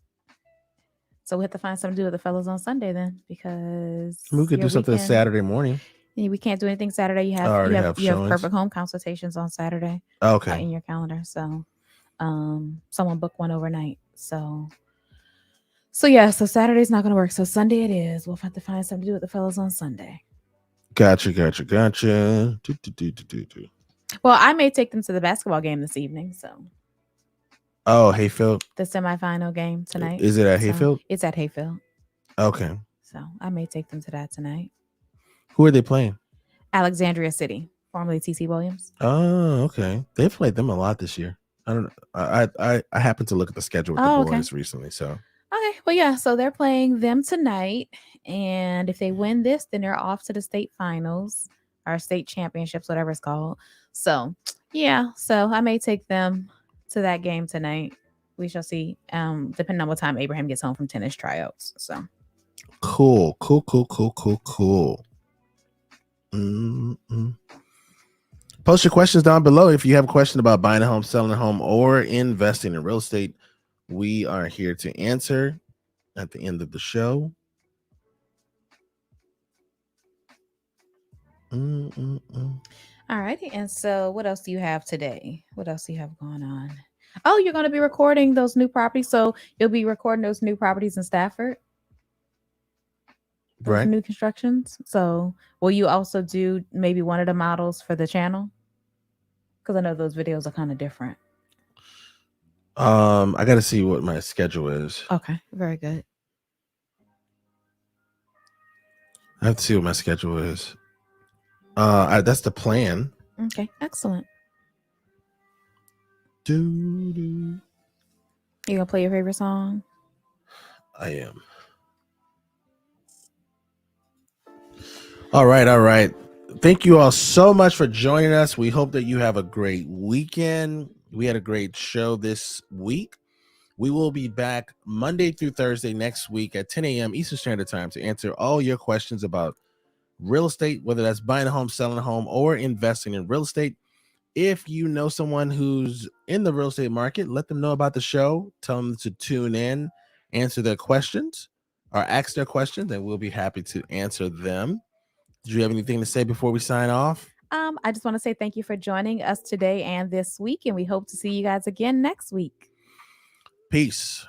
So we have to find something to do with the fellas on Sunday then, because we could do something Saturday morning. We can't do anything Saturday. You have perfect home consultations on Saturday. Okay. In your calendar. So someone booked one overnight. So yeah, so Saturday's not gonna work. So Sunday it is. We'll have to find something to do with the fellas on Sunday. Gotcha. Well, I may take them to the basketball game this evening. So Hayfield. The semifinal game tonight. Is it at Hayfield? It's at Hayfield. Okay. So I may take them to that tonight. Who are they playing? Alexandria City, formerly TC Williams. Oh, okay. They've played them a lot this year. I don't know. I happened to look at the schedule with the boys recently. So okay. Well, yeah. So they're playing them tonight. And if they win this, then they're off to the state finals or state championships, whatever it's called. So yeah. So I may take them to that game tonight. We shall see. Depending on what time Abraham gets home from tennis tryouts. So cool. Post your questions down below if you have a question about buying a home, selling a home, or investing in real estate. We are here to answer at the end of the show. All righty. And so what else do you have today? What else do you have going on? Oh, you're going to be recording those new properties. So you'll be recording those new properties in Stafford. Right. New constructions. So will you also do maybe one of the models for the channel? Because I know those videos are kind of different. I got to see what my schedule is. Okay. Very good. I have to see what my schedule is. That's the plan. Okay. Excellent. You gonna play your favorite song? I am. All right. Thank you all so much for joining us. We hope that you have a great weekend. We had a great show this week. We will be back Monday through Thursday next week at 10 a.m. Eastern Standard Time to answer all your questions about real estate, whether that's buying a home, selling a home, or investing in real estate. If you know someone who's in the real estate market, let them know about the show. Tell them to tune in, answer their questions, or ask their questions, and we'll be happy to answer them. Did you have anything to say before we sign off? I just want to say thank you for joining us today and this week, and we hope to see you guys again next week. Peace.